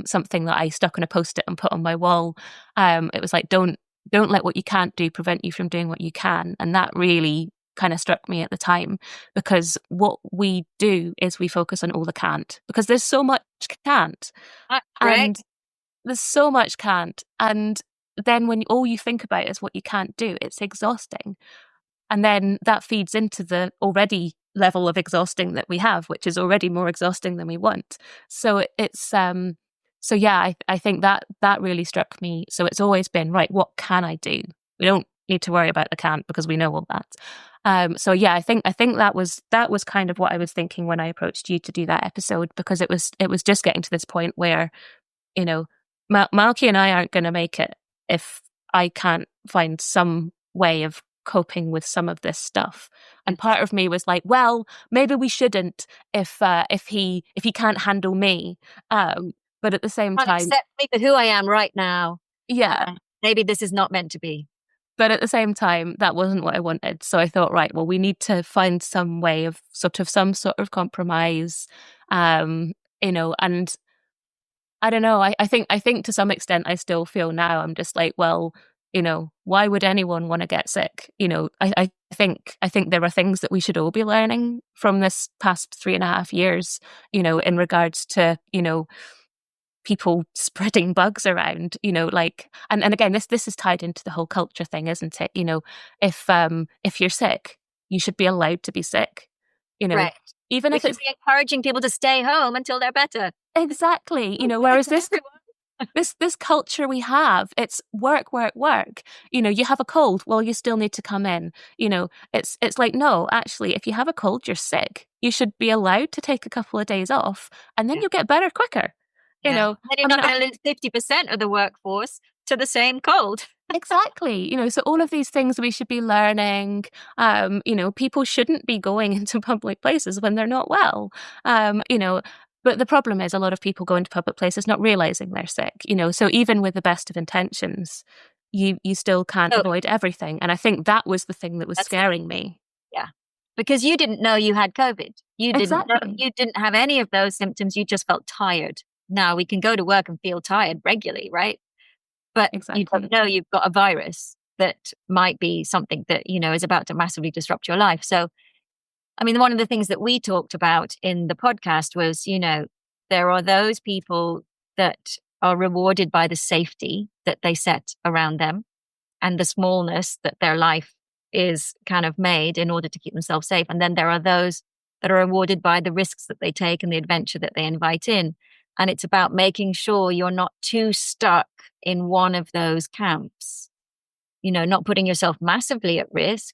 something that I stuck on a post-it and put on my wall. It was like, don't let what you can't do prevent you from doing what you can. And that really kind of struck me at the time, because what we do is we focus on all the can't, because there's so much can't. And there's so much can't. And then when all you think about is what you can't do, it's exhausting. And then that feeds into the already level of exhausting that we have, which is already more exhausting than we want. So I think that really struck me. So it's always been, right, what can I do? We don't need to worry about the can't, because we know all that. I think that was kind of what I was thinking when I approached you to do that episode, because it was just getting to this point where, Malky and I aren't going to make it if I can't find some way of coping with some of this stuff. And part of me was like, well, maybe we shouldn't if he can't handle me. But at the same time,
accept me for who I am right now.
Yeah.
Maybe this is not meant to be.
But at the same time, that wasn't what I wanted. So I thought, right, well, we need to find some way of some sort of compromise, and I don't know. I think to some extent I still feel now, I'm just like, well, why would anyone want to get sick? I think there are things that we should all be learning from this past 3.5 years, in regards to, people spreading bugs around, and again, this is tied into the whole culture thing, isn't it? If you're sick, you should be allowed to be sick,
right.
Even
we
if
it's encouraging people to stay home until they're better.
Exactly. Whereas this culture we have, it's work. You have a cold, well, you still need to come in. It's like, no, actually, if you have a cold, you're sick. You should be allowed to take a couple of days off, and then you'll get better quicker.
And you're not going to lose 50% of the workforce to the same cold.
Exactly. So all of these things we should be learning. People shouldn't be going into public places when they're not well. But the problem is, a lot of people go into public places not realizing they're sick. So even with the best of intentions, you still can't avoid everything. And I think that was the thing that was scaring me.
Yeah. Because you didn't know you had COVID. You didn't have any of those symptoms. You just felt tired. Now we can go to work and feel tired regularly, right? But you don't know you've got a virus that might be something that, is about to massively disrupt your life. So, one of the things that we talked about in the podcast was, there are those people that are rewarded by the safety that they set around them and the smallness that their life is kind of made in order to keep themselves safe. And then there are those that are rewarded by the risks that they take and the adventure that they invite in. And it's about making sure you're not too stuck in one of those camps, not putting yourself massively at risk,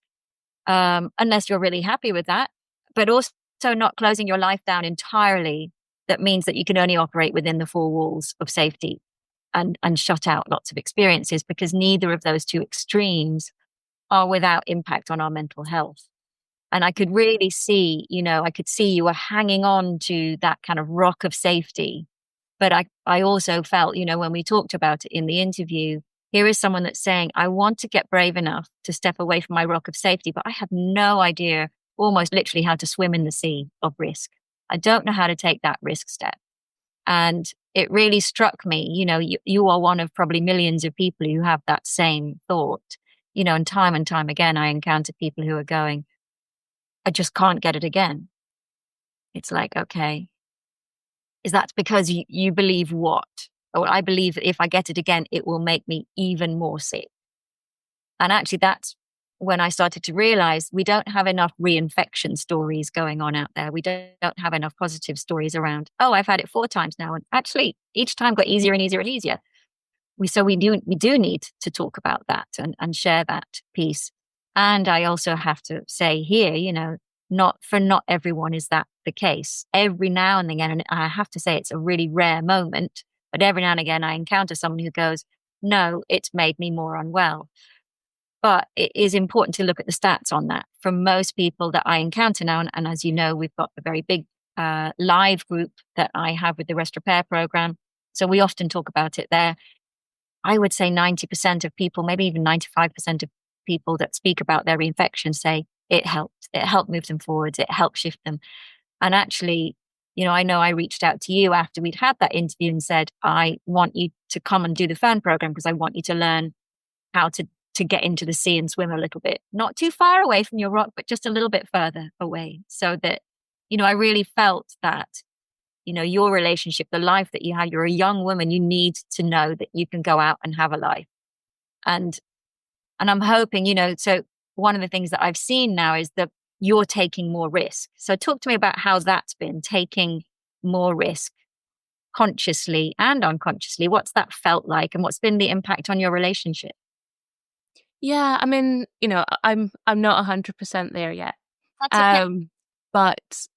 unless you're really happy with that, but also not closing your life down entirely. That means that you can only operate within the four walls of safety and shut out lots of experiences, because neither of those two extremes are without impact on our mental health. And I could really see, I could see you were hanging on to that kind of rock of safety. But I also felt, when we talked about it in the interview, here is someone that's saying, I want to get brave enough to step away from my rock of safety, but I have no idea, almost literally, how to swim in the sea of risk. I don't know how to take that risk step. And it really struck me, you are one of probably millions of people who have that same thought, and time again, I encounter people who are going, I just can't get it again. It's like, okay, is that because you believe what? Or I believe if I get it again, it will make me even more sick. And actually, that's when I started to realize we don't have enough reinfection stories going on out there. We don't have enough positive stories around, oh, I've had it 4 times now. And actually, each time got easier and easier and easier. We do need to talk about that and share that piece. And I also have to say here, not everyone is that the case. Every now and again, and I have to say it's a really rare moment, but every now and again I encounter someone who goes, no, it's made me more unwell. But it is important to look at the stats on that. From most people that I encounter now, and as you know, we've got a very big live group that I have with the Rest Repair program. So we often talk about it there. I would say 90% of people, maybe even 95% of people that speak about their reinfection say it helped. It helped move them forwards. It helped shift them. And actually, I know I reached out to you after we'd had that interview and said, I want you to come and do the Fern program because I want you to learn how to get into the sea and swim a little bit, not too far away from your rock, but just a little bit further away, so that, I really felt that, your relationship, the life that you had, you're a young woman, you need to know that you can go out and have a life. And I'm hoping, so one of the things that I've seen now is that you're taking more risk. So talk to me about how that's been, taking more risk consciously and unconsciously. What's that felt like, and what's been the impact on your relationship?
Yeah, I mean, I'm not 100% there yet.
That's okay.
But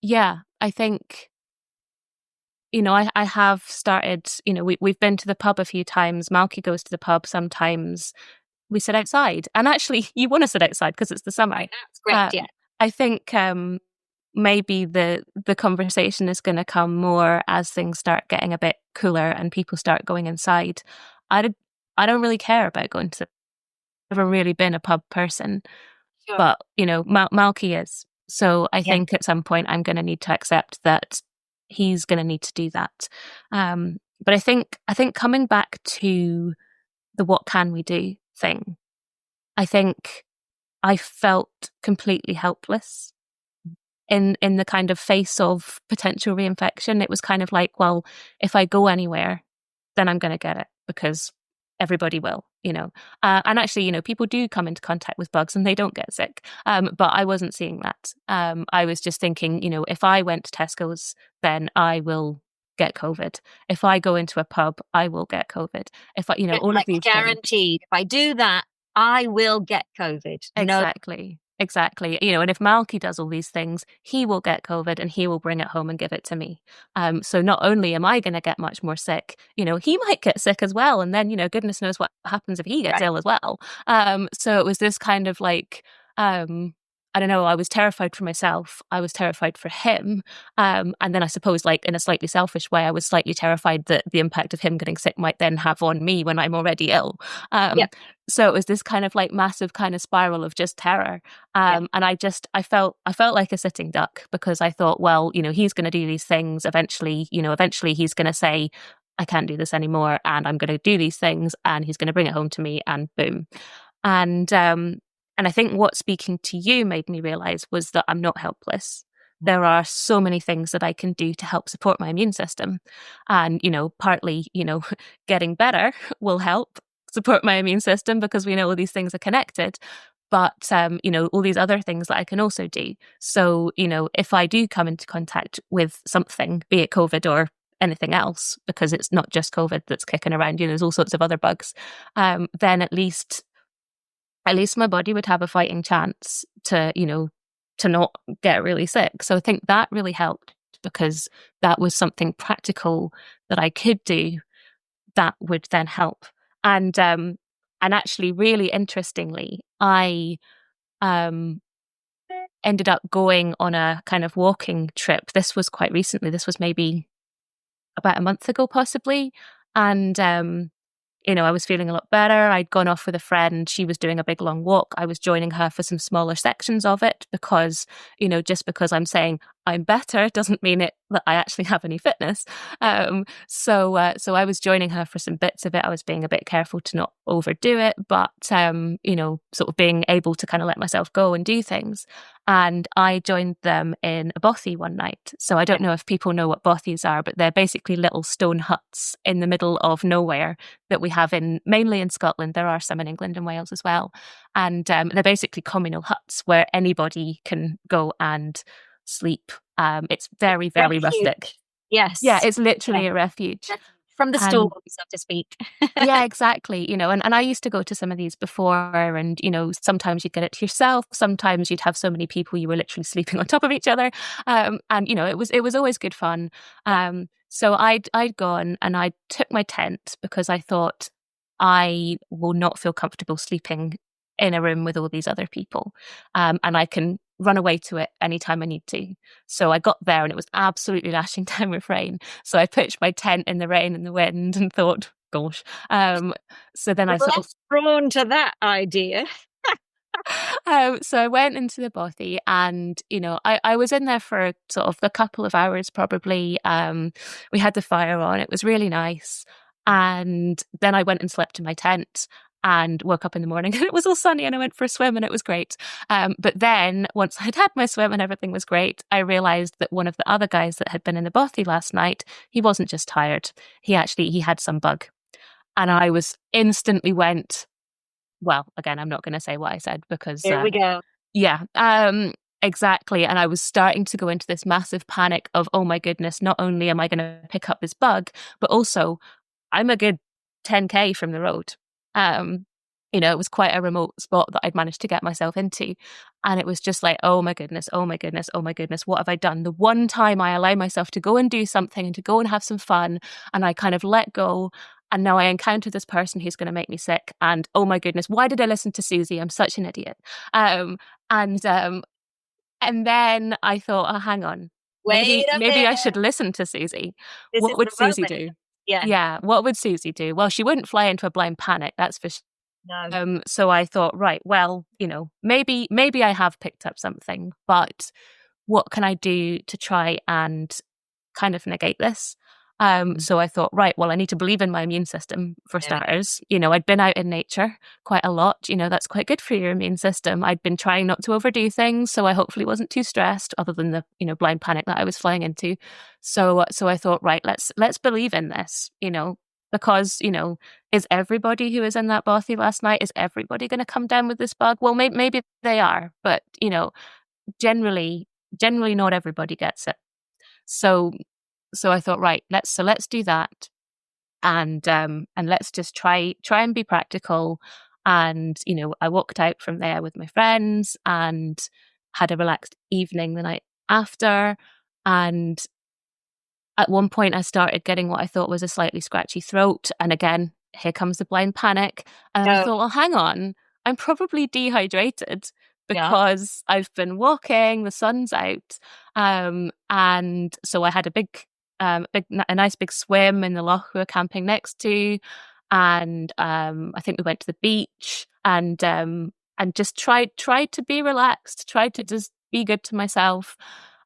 yeah, I think, I have started, we've been to the pub a few times. Malky goes to the pub sometimes. We sit outside, and actually you want to sit outside because it's the summer.
That's great. Yeah.
I think maybe the conversation is going to come more as things start getting a bit cooler and people start going inside. I don't really care about going to. I've never really been a pub person,
Sure.
but Malky is. So I think at some point I'm going to need to accept that he's going to need to do that. But I think coming back to the what can we do thing, I think I felt completely helpless in the kind of face of potential reinfection. It was kind of like, well, if I go anywhere, then I'm going to get it because everybody will, and actually, people do come into contact with bugs and they don't get sick. But I wasn't seeing that. I was just thinking, if I went to Tesco's, then I will get COVID. If I go into a pub, I will get COVID. If I, all of these
guaranteed. If I do that, I will get COVID.
Exactly. And if Malky does all these things, he will get COVID and he will bring it home and give it to me. So not only am I going to get much more sick, he might get sick as well. And then, goodness knows what happens if he gets ill as well. So it was this kind of like, I don't know, I was terrified for myself. I was terrified for him. And then I suppose, like, in a slightly selfish way, I was slightly terrified that the impact of him getting sick might then have on me when I'm already ill. So it was this kind of like massive kind of spiral of just terror. And I felt like a sitting duck because I thought, well, he's going to do these things eventually, eventually he's going to say, I can't do this anymore. And I'm going to do these things and he's going to bring it home to me and boom. And I think what speaking to you made me realize was that I'm not helpless. There are so many things that I can do to help support my immune system. And, partly, getting better will help support my immune system because we know all these things are connected. But, all these other things that I can also do. So, if I do come into contact with something, be it COVID or anything else, because it's not just COVID that's kicking around, there's all sorts of other bugs, then at least my body would have a fighting chance to not get really sick. So I think that really helped because that was something practical that I could do that would then help. And actually, really interestingly, I ended up going on a kind of walking trip. This was quite recently. This was maybe about a month ago, possibly. And I was feeling a lot better. I'd gone off with a friend. She was doing a big long walk. I was joining her for some smaller sections of it because, just because I'm saying I'm better doesn't mean that I actually have any fitness. So I was joining her for some bits of it. I was being a bit careful to not overdo it, but, sort of being able to kind of let myself go and do things. And I joined them in a bothy one night. So I don't know if people know what bothies are, but they're basically little stone huts in the middle of nowhere that we have mainly in Scotland. There are some in England and Wales as well. And they're basically communal huts where anybody can go and sleep. It's very, very rustic.
Yes.
Yeah, it's literally a refuge.
From the
And
stalls, so to speak.
yeah, exactly. And I used to go to some of these before, and sometimes you'd get it to yourself, sometimes you'd have so many people you were literally sleeping on top of each other. And it was always good fun. So I'd gone and I took my tent because I thought I will not feel comfortable sleeping in a room with all these other people. And I can run away to it anytime I need to. So I got there and it was absolutely lashing down with rain. So I pitched my tent in the rain and the wind and thought, gosh. So then I sort of
drawn to that idea.
So I went into the bothy and, I was in there for sort of a couple of hours probably. We had the fire on. It was really nice. And then I went and slept in my tent and woke up in the morning and it was all sunny and I went for a swim and it was great. But then once I'd had my swim and everything was great, I realized that one of the other guys that had been in the bothy last night, he wasn't just tired. He had some bug. And I instantly went, well, again, I'm not going to say what I said because
here we go.
Yeah, exactly. And I was starting to go into this massive panic of, oh my goodness, not only am I going to pick up this bug, but also I'm a good 10K from the road. It was quite a remote spot that I'd managed to get myself into. And it was just like, oh my goodness, oh my goodness, oh my goodness, what have I done? The one time I allow myself to go and do something and to go and have some fun, and I kind of let go. And now I encounter this person who's going to make me sick. And oh my goodness, why did I listen to Susie? I'm such an idiot. And then I thought, oh, hang on, maybe I should listen to Susie. What would Susie do? Yeah, what would Susie do? Well, she wouldn't fly into a blind panic, that's for sure.
No.
So I thought, right, well, maybe I have picked up something, but what can I do to try and kind of negate this? So I thought, right, well, I need to believe in my immune system for starters. I'd been out in nature quite a lot. That's quite good for your immune system. I'd been trying not to overdo things, so I hopefully wasn't too stressed, other than the blind panic that I was flying into. So I thought, right, let's believe in this. Because is everybody who was in that bothy last night, is everybody going to come down with this bug? Well, maybe they are, but generally not everybody gets it. So I thought, right, let's do that, and let's just try and be practical. And I walked out from there with my friends and had a relaxed evening the night after. And at one point, I started getting what I thought was a slightly scratchy throat, and again, here comes the blind panic. And I thought, well, hang on, I'm probably dehydrated because I've been walking, the sun's out, and so I had a nice big swim in the loch we were camping next to, and I think we went to the beach and just tried to be relaxed, tried to just be good to myself.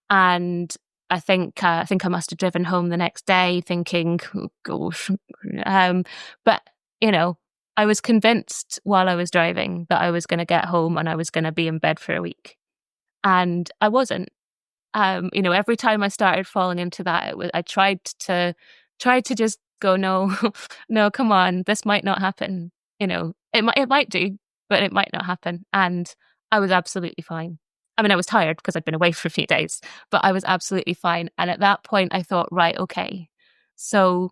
And I think I must have driven home the next day thinking, oh, gosh, but I was convinced while I was driving that I was going to get home and I was going to be in bed for a week, and I wasn't. Every time I started falling into that, I tried to just go, no, no, come on, this might not happen. It might do, but it might not happen. And I was absolutely fine. I mean, I was tired because I'd been away for a few days, but I was absolutely fine. And at that point, I thought, right, okay, so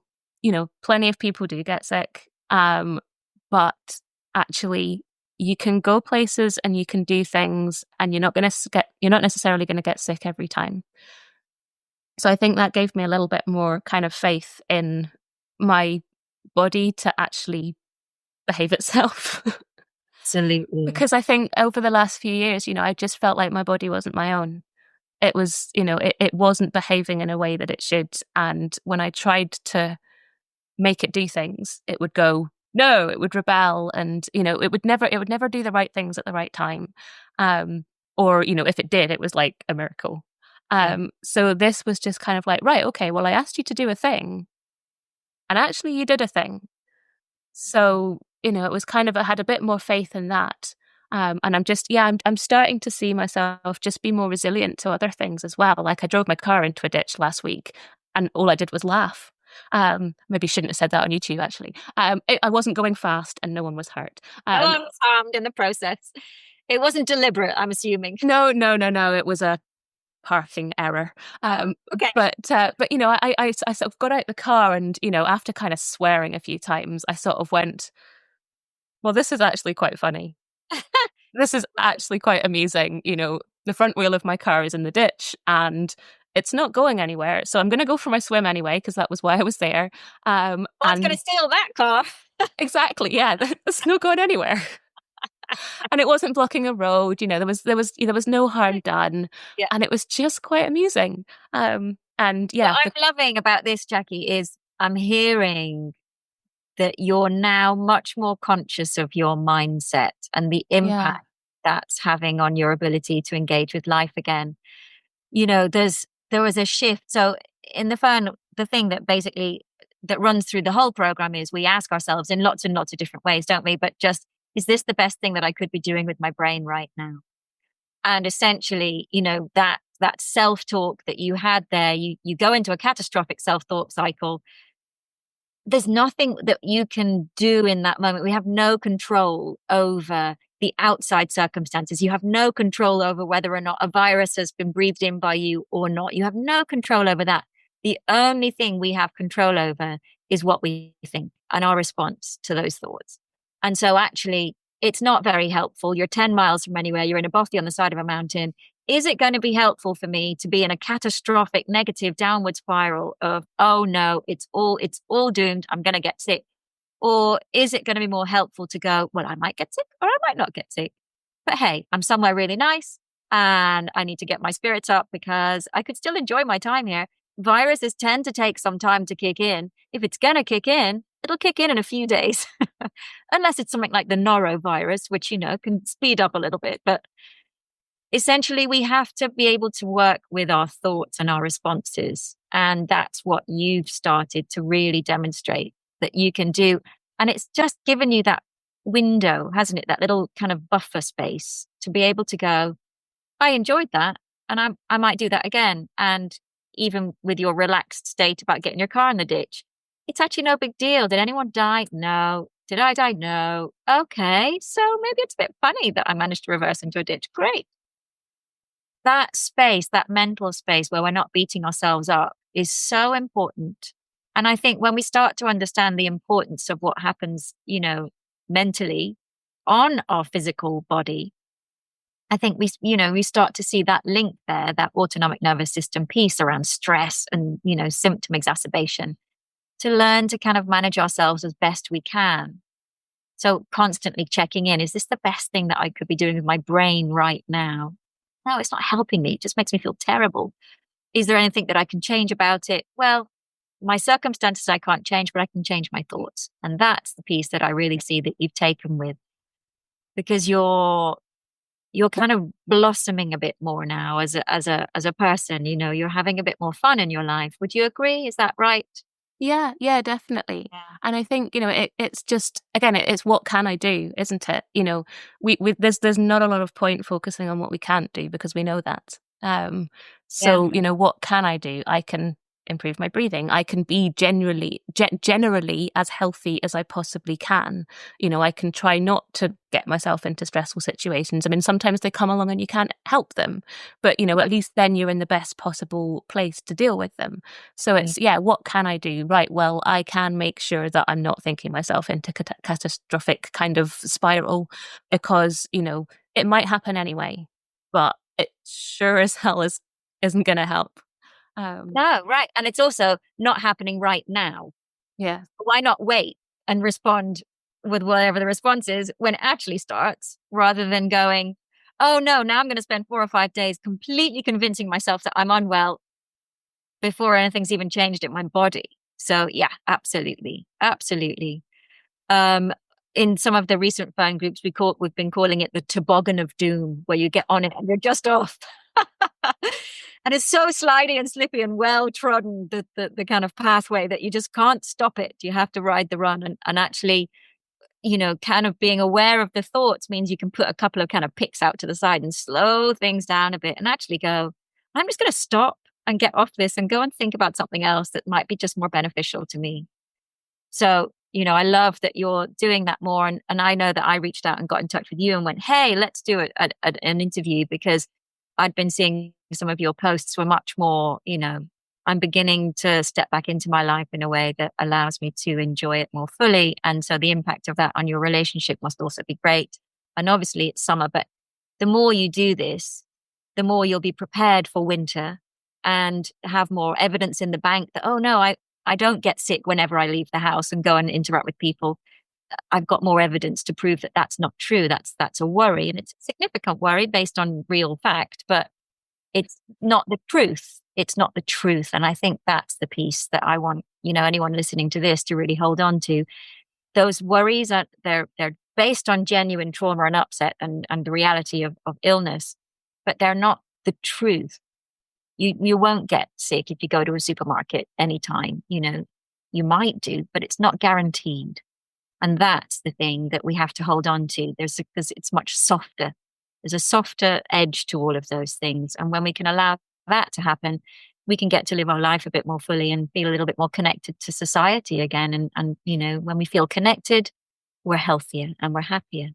plenty of people do get sick, but actually, you can go places and you can do things, and you're not necessarily going to get sick every time. So I think that gave me a little bit more kind of faith in my body to actually behave itself.
Absolutely.
Because I think over the last few years, I just felt like my body wasn't my own. It was, it wasn't behaving in a way that it should. And when I tried to make it do things, it would go, no, it would rebel, and it would never do the right things at the right time, or if it did, it was like a miracle. So this was just kind of like, right, okay, well, I asked you to do a thing, and actually you did a thing. So it was kind of, I had a bit more faith in that, and I'm starting to see myself just be more resilient to other things as well. Like I drove my car into a ditch last week, and all I did was laugh. Maybe shouldn't have said that on YouTube, actually. I wasn't going fast and no one was hurt.
No one was harmed in the process. It wasn't deliberate, I'm assuming.
No. It was a parking error.
Okay.
But I sort of got out the car and, after kind of swearing a few times, I sort of went, well, this is actually quite funny. This is actually quite amusing. The front wheel of my car is in the ditch and it's not going anywhere. So I'm going to go for my swim anyway, because that was why I was there.
I was going to steal that car.
Exactly. Yeah. It's not going anywhere. And it wasn't blocking a road. There was no harm done.
Yeah.
And it was just quite amusing. And yeah.
What I'm loving about this, Jackie, is I'm hearing that you're now much more conscious of your mindset and the impact that's having on your ability to engage with life again. There was a shift. So in the fun, the thing that basically that runs through the whole program is we ask ourselves in lots and lots of different ways, don't we? But just, is this the best thing that I could be doing with my brain right now? And essentially, that self-talk that you had there, you go into a catastrophic self-talk cycle. There's nothing that you can do in that moment. We have no control over the outside circumstances. You have no control over whether or not a virus has been breathed in by you or not. You have no control over that. The only thing we have control over is what we think and our response to those thoughts. And so actually, it's not very helpful. You're 10 miles from anywhere. You're in a bothy on the side of a mountain. Is it going to be helpful for me to be in a catastrophic negative downward spiral of, oh no, it's all doomed, I'm going to get sick? Or is it going to be more helpful to go, well, I might get sick or I might not get sick, but hey, I'm somewhere really nice and I need to get my spirits up because I could still enjoy my time here. Viruses tend to take some time to kick in. If it's going to kick in, it'll kick in a few days, unless it's something like the norovirus, which, can speed up a little bit. But essentially, we have to be able to work with our thoughts and our responses. And that's what you've started to really demonstrate that you can do. And it's just given you that window, hasn't it? That little kind of buffer space to be able to go, I enjoyed that. And I might do that again. And even with your relaxed state about getting your car in the ditch, it's actually no big deal. Did anyone die? No. Did I die? No. Okay. So maybe it's a bit funny that I managed to reverse into a ditch. Great. That space, that mental space where we're not beating ourselves up is so important. And I think when we start to understand the importance of what happens, mentally on our physical body, I think we start to see that link there, that autonomic nervous system piece around stress and, symptom exacerbation, to learn to kind of manage ourselves as best we can. So constantly checking in, is this the best thing that I could be doing with my brain right now? No, it's not helping me. It just makes me feel terrible. Is there anything that I can change about it? Well, my circumstances I can't change, but I can change my thoughts. And that's the piece that I really see that you've taken with, because you're kind of blossoming a bit more now as a person. You're having a bit more fun in your life. Would you agree? Is that right?
Yeah, definitely.
Yeah.
And I think, it's just, again, it's what can I do, isn't it? There's not a lot of point focusing on what we can't do, because we know that. What can I do? I can improve my breathing. I can be generally as healthy as I possibly can. I can try not to get myself into stressful situations. I mean, sometimes they come along and you can't help them, but at least then you're in the best possible place to deal with them. So it's, what can I do? Right. Well, I can make sure that I'm not thinking myself into catastrophic kind of spiral, because, it might happen anyway, but it sure as hell isn't going to help.
No, right. And it's also not happening right now.
Yeah.
Why not wait and respond with whatever the response is when it actually starts, rather than going, oh no, now I'm going to spend 4 or 5 days completely convincing myself that I'm unwell before anything's even changed in my body. So yeah, absolutely. Absolutely. In some of the recent phone groups we've been calling it the toboggan of doom, where you get on it and you're just off. And it's so slidey and slippy and well trodden, the kind of pathway, that you just can't stop it. You have to ride the run. And actually, kind of being aware of the thoughts means you can put a couple of kind of picks out to the side and slow things down a bit and actually go, I'm just going to stop and get off this and go and think about something else that might be just more beneficial to me. So, I love that you're doing that more. And I know that I reached out and got in touch with you and went, hey, let's do an interview, because I'd been seeing some of your posts were much more, I'm beginning to step back into my life in a way that allows me to enjoy it more fully. And so the impact of that on your relationship must also be great. And obviously it's summer, but the more you do this, the more you'll be prepared for winter and have more evidence in the bank that, oh no, I don't get sick whenever I leave the house and go and interact with people. I've got more evidence to prove that that's not true. That's a worry, and it's a significant worry based on real fact, but it's not the truth. It's not the truth. And I think that's the piece that I want, anyone listening to this to really hold on to. Those worries they're based on genuine trauma and upset and the reality of illness, but they're not the truth. You won't get sick if you go to a supermarket anytime, you might do, but it's not guaranteed. And that's the thing that we have to hold on to. Because it's much softer. There's a softer edge to all of those things. And when we can allow that to happen, we can get to live our life a bit more fully and feel a little bit more connected to society again. And when we feel connected, we're healthier and we're happier.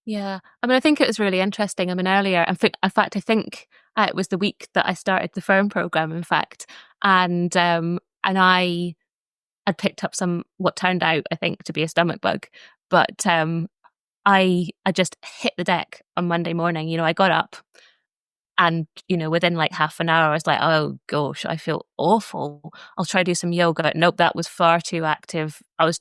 Yeah. I mean, I think it was really interesting. I mean, earlier, in fact, I think it was the week that I started the Firm program, in fact. And I had picked up what turned out, I think, to be a stomach bug. But I just hit the deck on Monday morning. I got up and, within like half an hour, I was like, oh gosh, I feel awful. I'll try to do some yoga. Nope, that was far too active. I was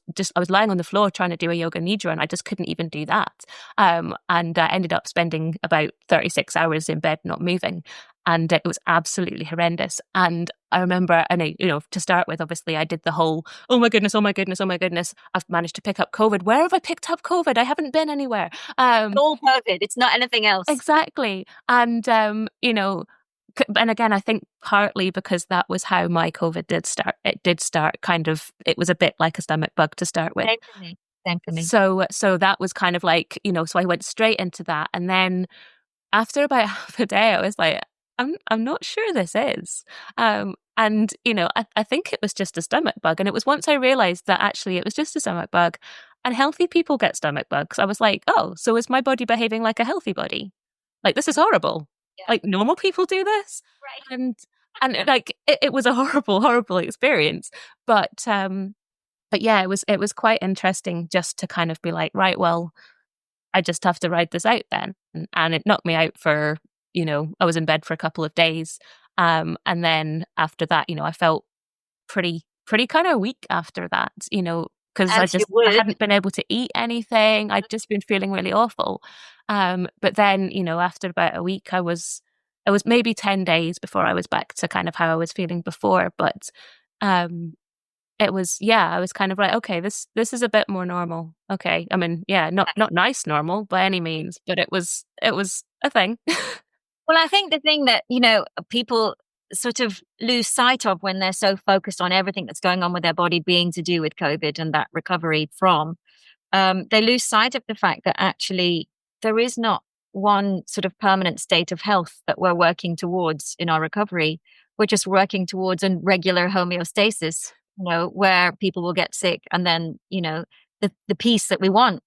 lying on the floor trying to do a yoga nidra and I just couldn't even do that. And I ended up spending about 36 hours in bed, not moving. And it was absolutely horrendous. And I remember, to start with, obviously, I did the whole, oh my goodness, I've managed to pick up COVID. Where have I picked up COVID? I haven't been anywhere.
All COVID. It's not anything else.
Exactly. And, and again, I think partly because that was how my COVID did start. It did start it was a bit like a stomach bug to start with.
Same for me.
So that was kind of like, so I went straight into that. And then after about half a day, I was like, I'm not sure this is. And, I think it was just a stomach bug. And it was once I realized that actually it was just a stomach bug and healthy people get stomach bugs. I was like, oh, so is my body behaving like a healthy body? Like, this is horrible. Yeah. Like, normal people do this.
Right.
And like, it was a horrible, horrible experience. But yeah, it was quite interesting just to kind of be like, right, well, I just have to ride this out then. And it knocked me out for, I was in bed for a couple of days. And then after that, I felt pretty kind of weak after that, because I hadn't been able to eat anything. I'd just been feeling really awful. But then, after about a week, it was maybe 10 days before I was back to kind of how I was feeling before. But it was, I was kind of like, okay, this is a bit more normal. Okay. I mean, not nice normal by any means, but it was a thing.
Well, I think the thing that, people sort of lose sight of when they're so focused on everything that's going on with their body being to do with COVID and that recovery from, they lose sight of the fact that actually there is not one sort of permanent state of health that we're working towards in our recovery. We're just working towards a regular homeostasis, where people will get sick. And then, the piece that we want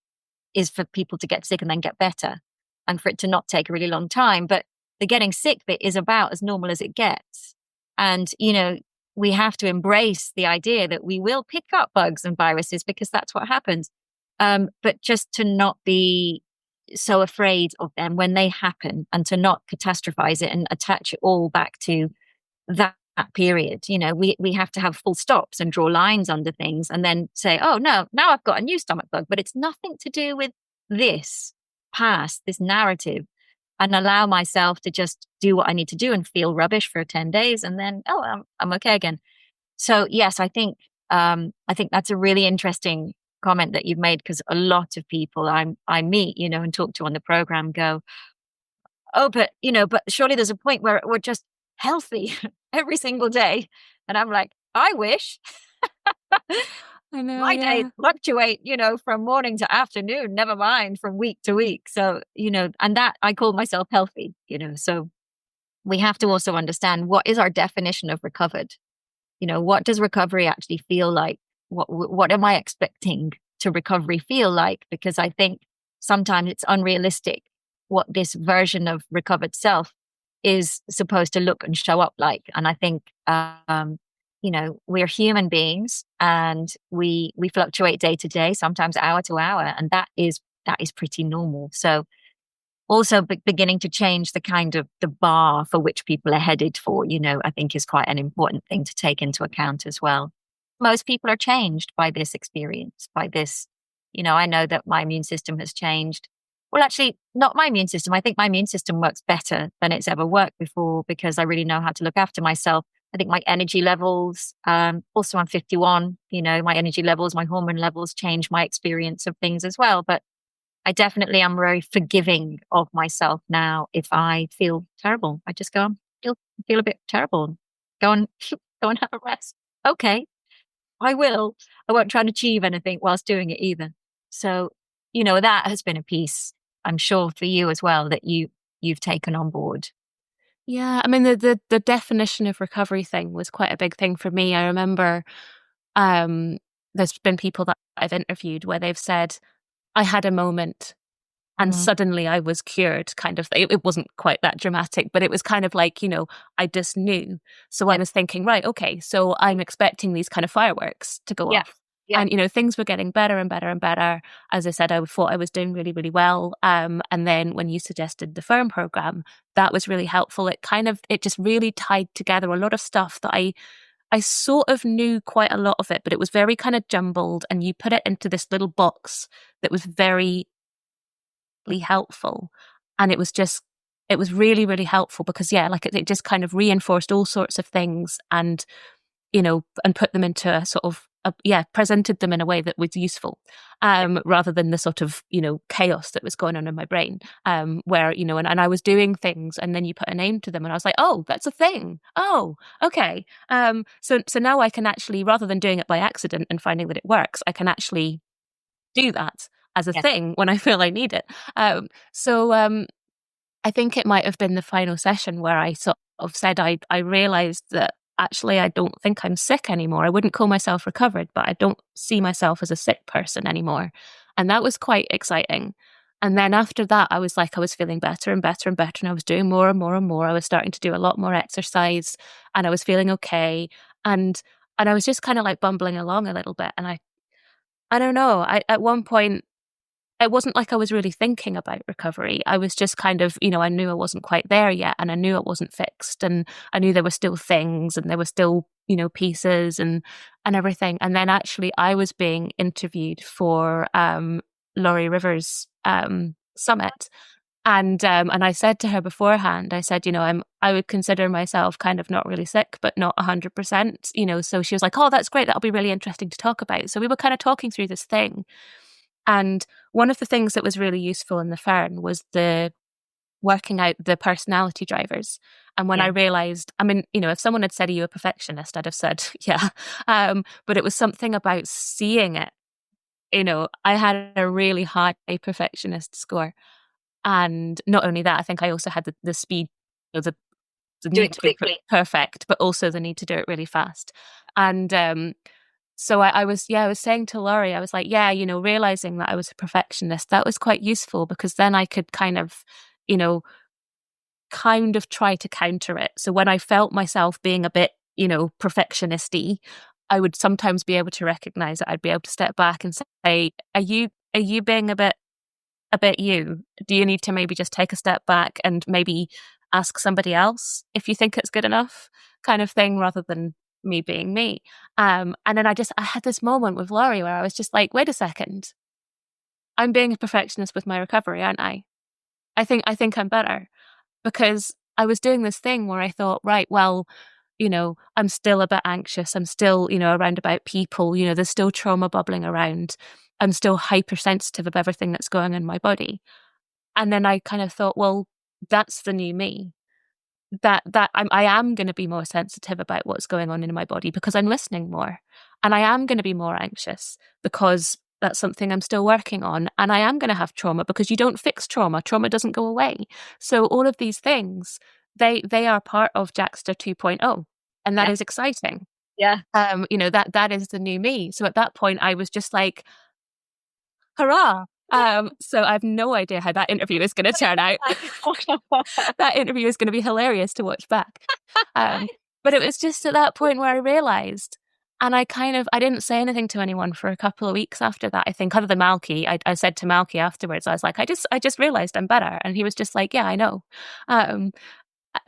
is for people to get sick and then get better and for it to not take a really long time. But the getting sick bit is about as normal as it gets. And, we have to embrace the idea that we will pick up bugs and viruses because that's what happens. But just to not be so afraid of them when they happen and to not catastrophize it and attach it all back to that period. We have to have full stops and draw lines under things and then say, oh no, now I've got a new stomach bug, but it's nothing to do with this past, this narrative, and allow myself to just do what I need to do and feel rubbish for 10 days. And then, I'm okay again. So yes, I think that's a really interesting comment that you've made, because a lot of people I meet, and talk to on the program go, oh, but surely there's a point where we're just healthy every single day. And I'm like, I wish.
I know
my days fluctuate, from morning to afternoon, never mind from week to week. So, and that I call myself healthy, so we have to also understand what is our definition of recovered. What does recovery actually feel like? What am I expecting to recovery feel like? Because I think sometimes it's unrealistic what this version of recovered self is supposed to look and show up like. And I think, we're human beings, and we fluctuate day to day, sometimes hour to hour, and that is pretty normal. So also beginning to change the kind of the bar for which people are headed for, I think is quite an important thing to take into account as well. Most people are changed by this experience, by this, I know that my immune system has changed. Well, actually, not my immune system. I think my immune system works better than it's ever worked before, because I really know how to look after myself. I think my energy levels, also I'm 51, my energy levels, my hormone levels change my experience of things as well. But I definitely am very forgiving of myself now. If I feel terrible, I just go, feel a bit terrible. Go and go and have a rest. Okay, I will. I won't try and achieve anything whilst doing it either. So, that has been a piece, I'm sure, for you as well, that you've taken on board.
Yeah, I mean, the definition of recovery thing was quite a big thing for me. I remember there's been people that I've interviewed where they've said, I had a moment and suddenly I was cured, kind of. It wasn't quite that dramatic, but it was kind of like, I just knew. So I was thinking, right, okay, so I'm expecting these kind of fireworks to go off. Yeah. And, things were getting better and better and better. As I said, I thought I was doing really, really well. And then when you suggested the firm program, that was really helpful. It just really tied together a lot of stuff that I sort of knew quite a lot of it, but it was very kind of jumbled, and you put it into this little box that was very helpful. And it was really, really helpful because, it just kind of reinforced all sorts of things, and, and put them into a sort of, presented them in a way that was useful, rather than the sort of, chaos that was going on in my brain, where, and I was doing things and then you put a name to them and I was like, oh, that's a thing. Oh, okay. So now I can actually, rather than doing it by accident and finding that it works, I can actually do that as a thing when I feel I need it. So I think it might have been the final session where I sort of said I realized that actually I don't think I'm sick anymore. I wouldn't call myself recovered, but I don't see myself as a sick person anymore. And that was quite exciting. And then after that, I was feeling better and better and better. And I was doing more and more and more. I was starting to do a lot more exercise and I was feeling okay. And I was just kind of like bumbling along a little bit. And I don't know, at one point, it wasn't like I was really thinking about recovery. I was just kind of, I knew I wasn't quite there yet, and I knew it wasn't fixed, and I knew there were still things and there were still, pieces and everything. And then actually I was being interviewed for Laurie Rivers' summit. And I said to her beforehand, I said, I would consider myself kind of not really sick, but not 100%, so she was like, oh, that's great. That'll be really interesting to talk about. So we were kind of talking through this thing. And one of the things that was really useful in the Fern was the working out the personality drivers. And when I realized, if someone had said, are you a perfectionist? I'd have said, yeah. But it was something about seeing it. I had a really high perfectionist score. And not only that, I think I also had the speed, the need to be perfect, but also the need to do it really fast. And so I was saying to Laurie, I was like, realizing that I was a perfectionist, that was quite useful, because then I could kind of try to counter it. So when I felt myself being a bit, perfectionisty, I would sometimes be able to recognize it. I'd be able to step back and say, are you being a bit you? Do you need to maybe just take a step back and maybe ask somebody else if you think it's good enough, kind of thing, rather than me being me. And then I had this moment with Laurie where I was just like, wait a second, I'm being a perfectionist with my recovery, aren't I? I think I'm better, because I was doing this thing where I thought, right, well, I'm still a bit anxious. I'm still, around about people, there's still trauma bubbling around. I'm still hypersensitive of everything that's going on in my body. And then I kind of thought, well, that's the new me. That I am going to be more sensitive about what's going on in my body because I'm listening more. And I am going to be more anxious because that's something I'm still working on. And I am going to have trauma because you don't fix trauma. Trauma doesn't go away. So all of these things, they are part of Jackster 2.0. And that is exciting.
Yeah.
That is the new me. So at that point, I was just like, hurrah, So I have no idea how that interview is going to turn out. That interview is going to be hilarious to watch back. But it was just at that point where I realized, and I didn't say anything to anyone for a couple of weeks after that. I think other than Malky, I said to Malky afterwards, I was like, I just realized I'm better. And he was just like, yeah, I know.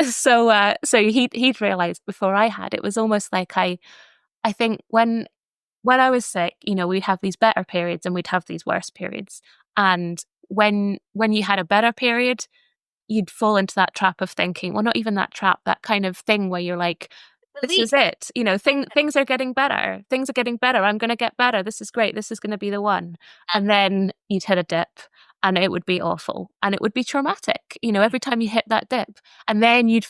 So he'd realized before I had. It was almost like I think when I was sick, we'd have these better periods and we'd have these worse periods. And when you had a better period, you'd fall into that trap of thinking, well, not even that trap, that kind of thing where you're like, this is it. Things are getting better. Things are getting better. I'm going to get better. This is great. This is going to be the one. And then you'd hit a dip and it would be awful and it would be traumatic, every time you hit that dip. And then you'd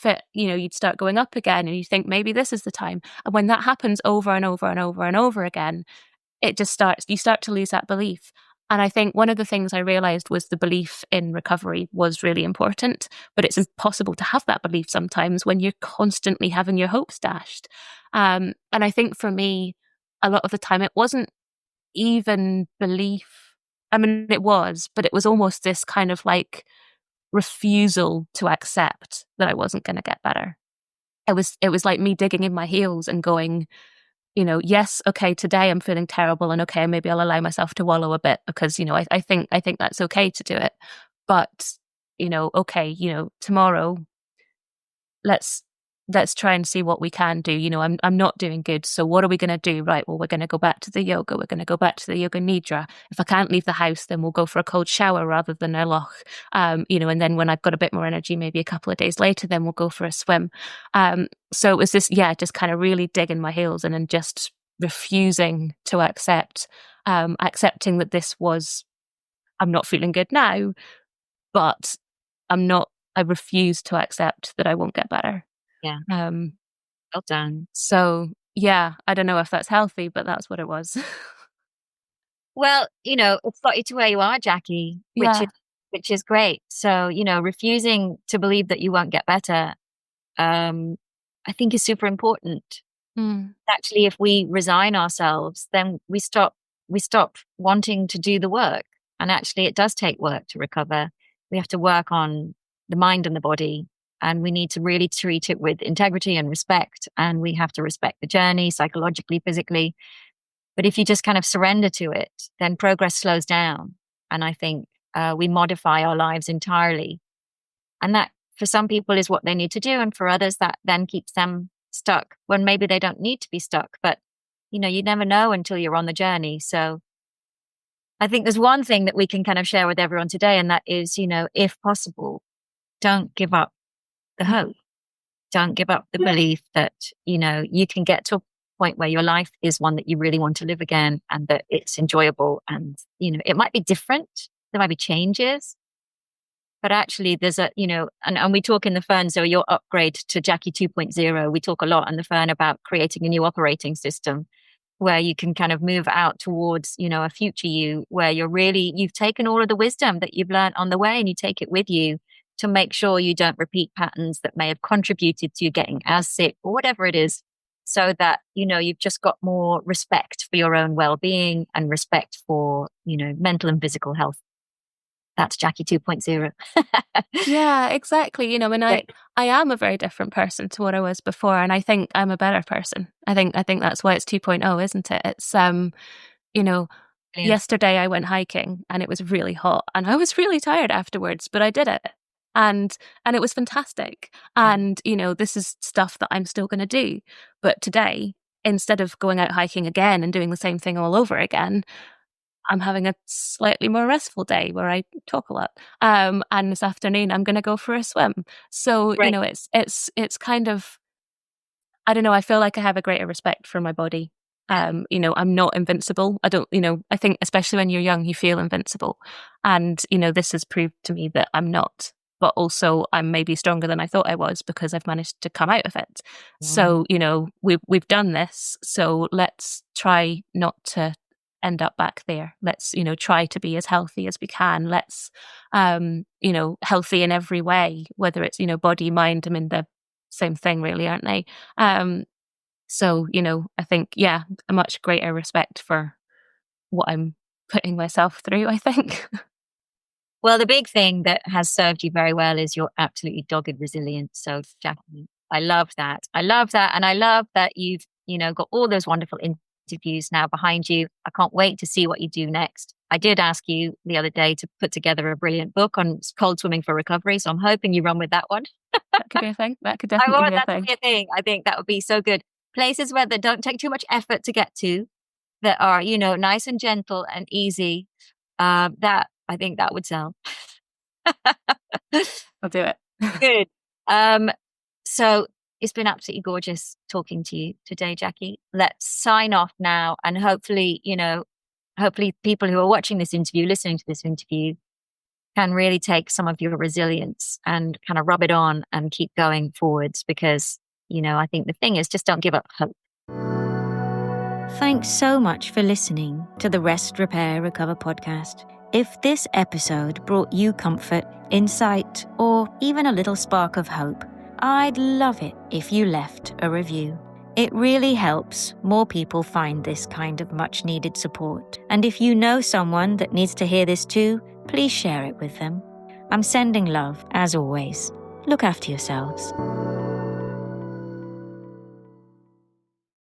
start going up again and you think maybe this is the time. And when that happens over and over and over and over again, you start to lose that belief. And I think one of the things I realized was the belief in recovery was really important, but it's impossible to have that belief sometimes when you're constantly having your hopes dashed. And I think for me, a lot of the time, it wasn't even belief. I mean, it was, but it was almost this kind of like refusal to accept that I wasn't going to get better. It was like me digging in my heels and going, yes, okay, today I'm feeling terrible and okay, maybe I'll allow myself to wallow a bit because, I think that's okay to do it. But, okay, tomorrow, let's try and see what we can do. I'm not doing good. So what are we going to do? Right. Well, we're going to go back to the yoga. We're going to go back to the yoga nidra. If I can't leave the house, then we'll go for a cold shower rather than a loch. And then when I've got a bit more energy, maybe a couple of days later, then we'll go for a swim. So it was this, just kind of really digging my heels and then just refusing to accepting that I'm not feeling good now, but I refuse to accept that I won't get better.
Yeah. Well done.
So yeah, I don't know if that's healthy, but that's what it was.
Well, it's got you to where you are, Jackie, which is great. So, refusing to believe that you won't get better, I think is super important. Actually, if we resign ourselves, then we stop wanting to do the work. And actually, it does take work to recover. We have to work on the mind and the body. And we need to really treat it with integrity and respect. And we have to respect the journey psychologically, physically. But if you just kind of surrender to it, then progress slows down. And I think we modify our lives entirely. And that for some people is what they need to do. And for others, that then keeps them stuck when maybe they don't need to be stuck. But, you never know until you're on the journey. So I think there's one thing that we can kind of share with everyone today. And that is, if possible, don't give up the hope. Don't give up the belief that, you can get to a point where your life is one that you really want to live again and that it's enjoyable. And, it might be different. There might be changes. But actually there's and we talk in the Fern, so your upgrade to Jackie 2.0, we talk a lot in the Fern about creating a new operating system where you can kind of move out towards, a future you where you've taken all of the wisdom that you've learned on the way and you take it with you to make sure you don't repeat patterns that may have contributed to you getting as sick or whatever it is, so that, you've just got more respect for your own well-being and respect for, mental and physical health. That's Jackie 2.0.
Yeah, exactly. And I am a very different person to what I was before. And I think I'm a better person. I think that's why it's 2.0, isn't it? It's, yesterday I went hiking and it was really hot and I was really tired afterwards, but I did it. And it was fantastic. And, this is stuff that I'm still going to do. But today, instead of going out hiking again and doing the same thing all over again, I'm having a slightly more restful day where I talk a lot. And this afternoon I'm going to go for a swim. So,
right.
It's kind of, I don't know, I feel like I have a greater respect for my body. I'm not invincible. I think especially when you're young, you feel invincible. And, this has proved to me that I'm not. But also I'm maybe stronger than I thought I was because I've managed to come out of it. Yeah. So, we've done this. So let's try not to end up back there. Let's, try to be as healthy as we can. Let's, healthy in every way, whether it's, body, mind, I mean, the same thing really, aren't they? So, I think, a much greater respect for what I'm putting myself through, I think.
Well, the big thing that has served you very well is your absolutely dogged resilience. So, Jackie, I love that. I love that. And I love that you've, got all those wonderful interviews now behind you. I can't wait to see what you do next. I did ask you the other day to put together a brilliant book on cold swimming for recovery. So I'm hoping you run with that one.
That could be a thing. That could
I
definitely
want
be a
that to
thing.
be a thing. I think that would be so good. Places where they don't take too much effort to get to, that are, nice and gentle and easy. That I think that would sell.
I'll do it.
Good. So it's been absolutely gorgeous talking to you today, Jackie. Let's sign off now, and hopefully people who are watching this interview, listening to this interview, can really take some of your resilience and kind of rub it on and keep going forwards, because, I think the thing is, just don't give up hope.
Thanks so much for listening to the Rest, Repair, Recover podcast. If this episode brought you comfort, insight, or even a little spark of hope, I'd love it if you left a review. It really helps more people find this kind of much-needed support. And if you know someone that needs to hear this too, please share it with them. I'm sending love, as always. Look after yourselves.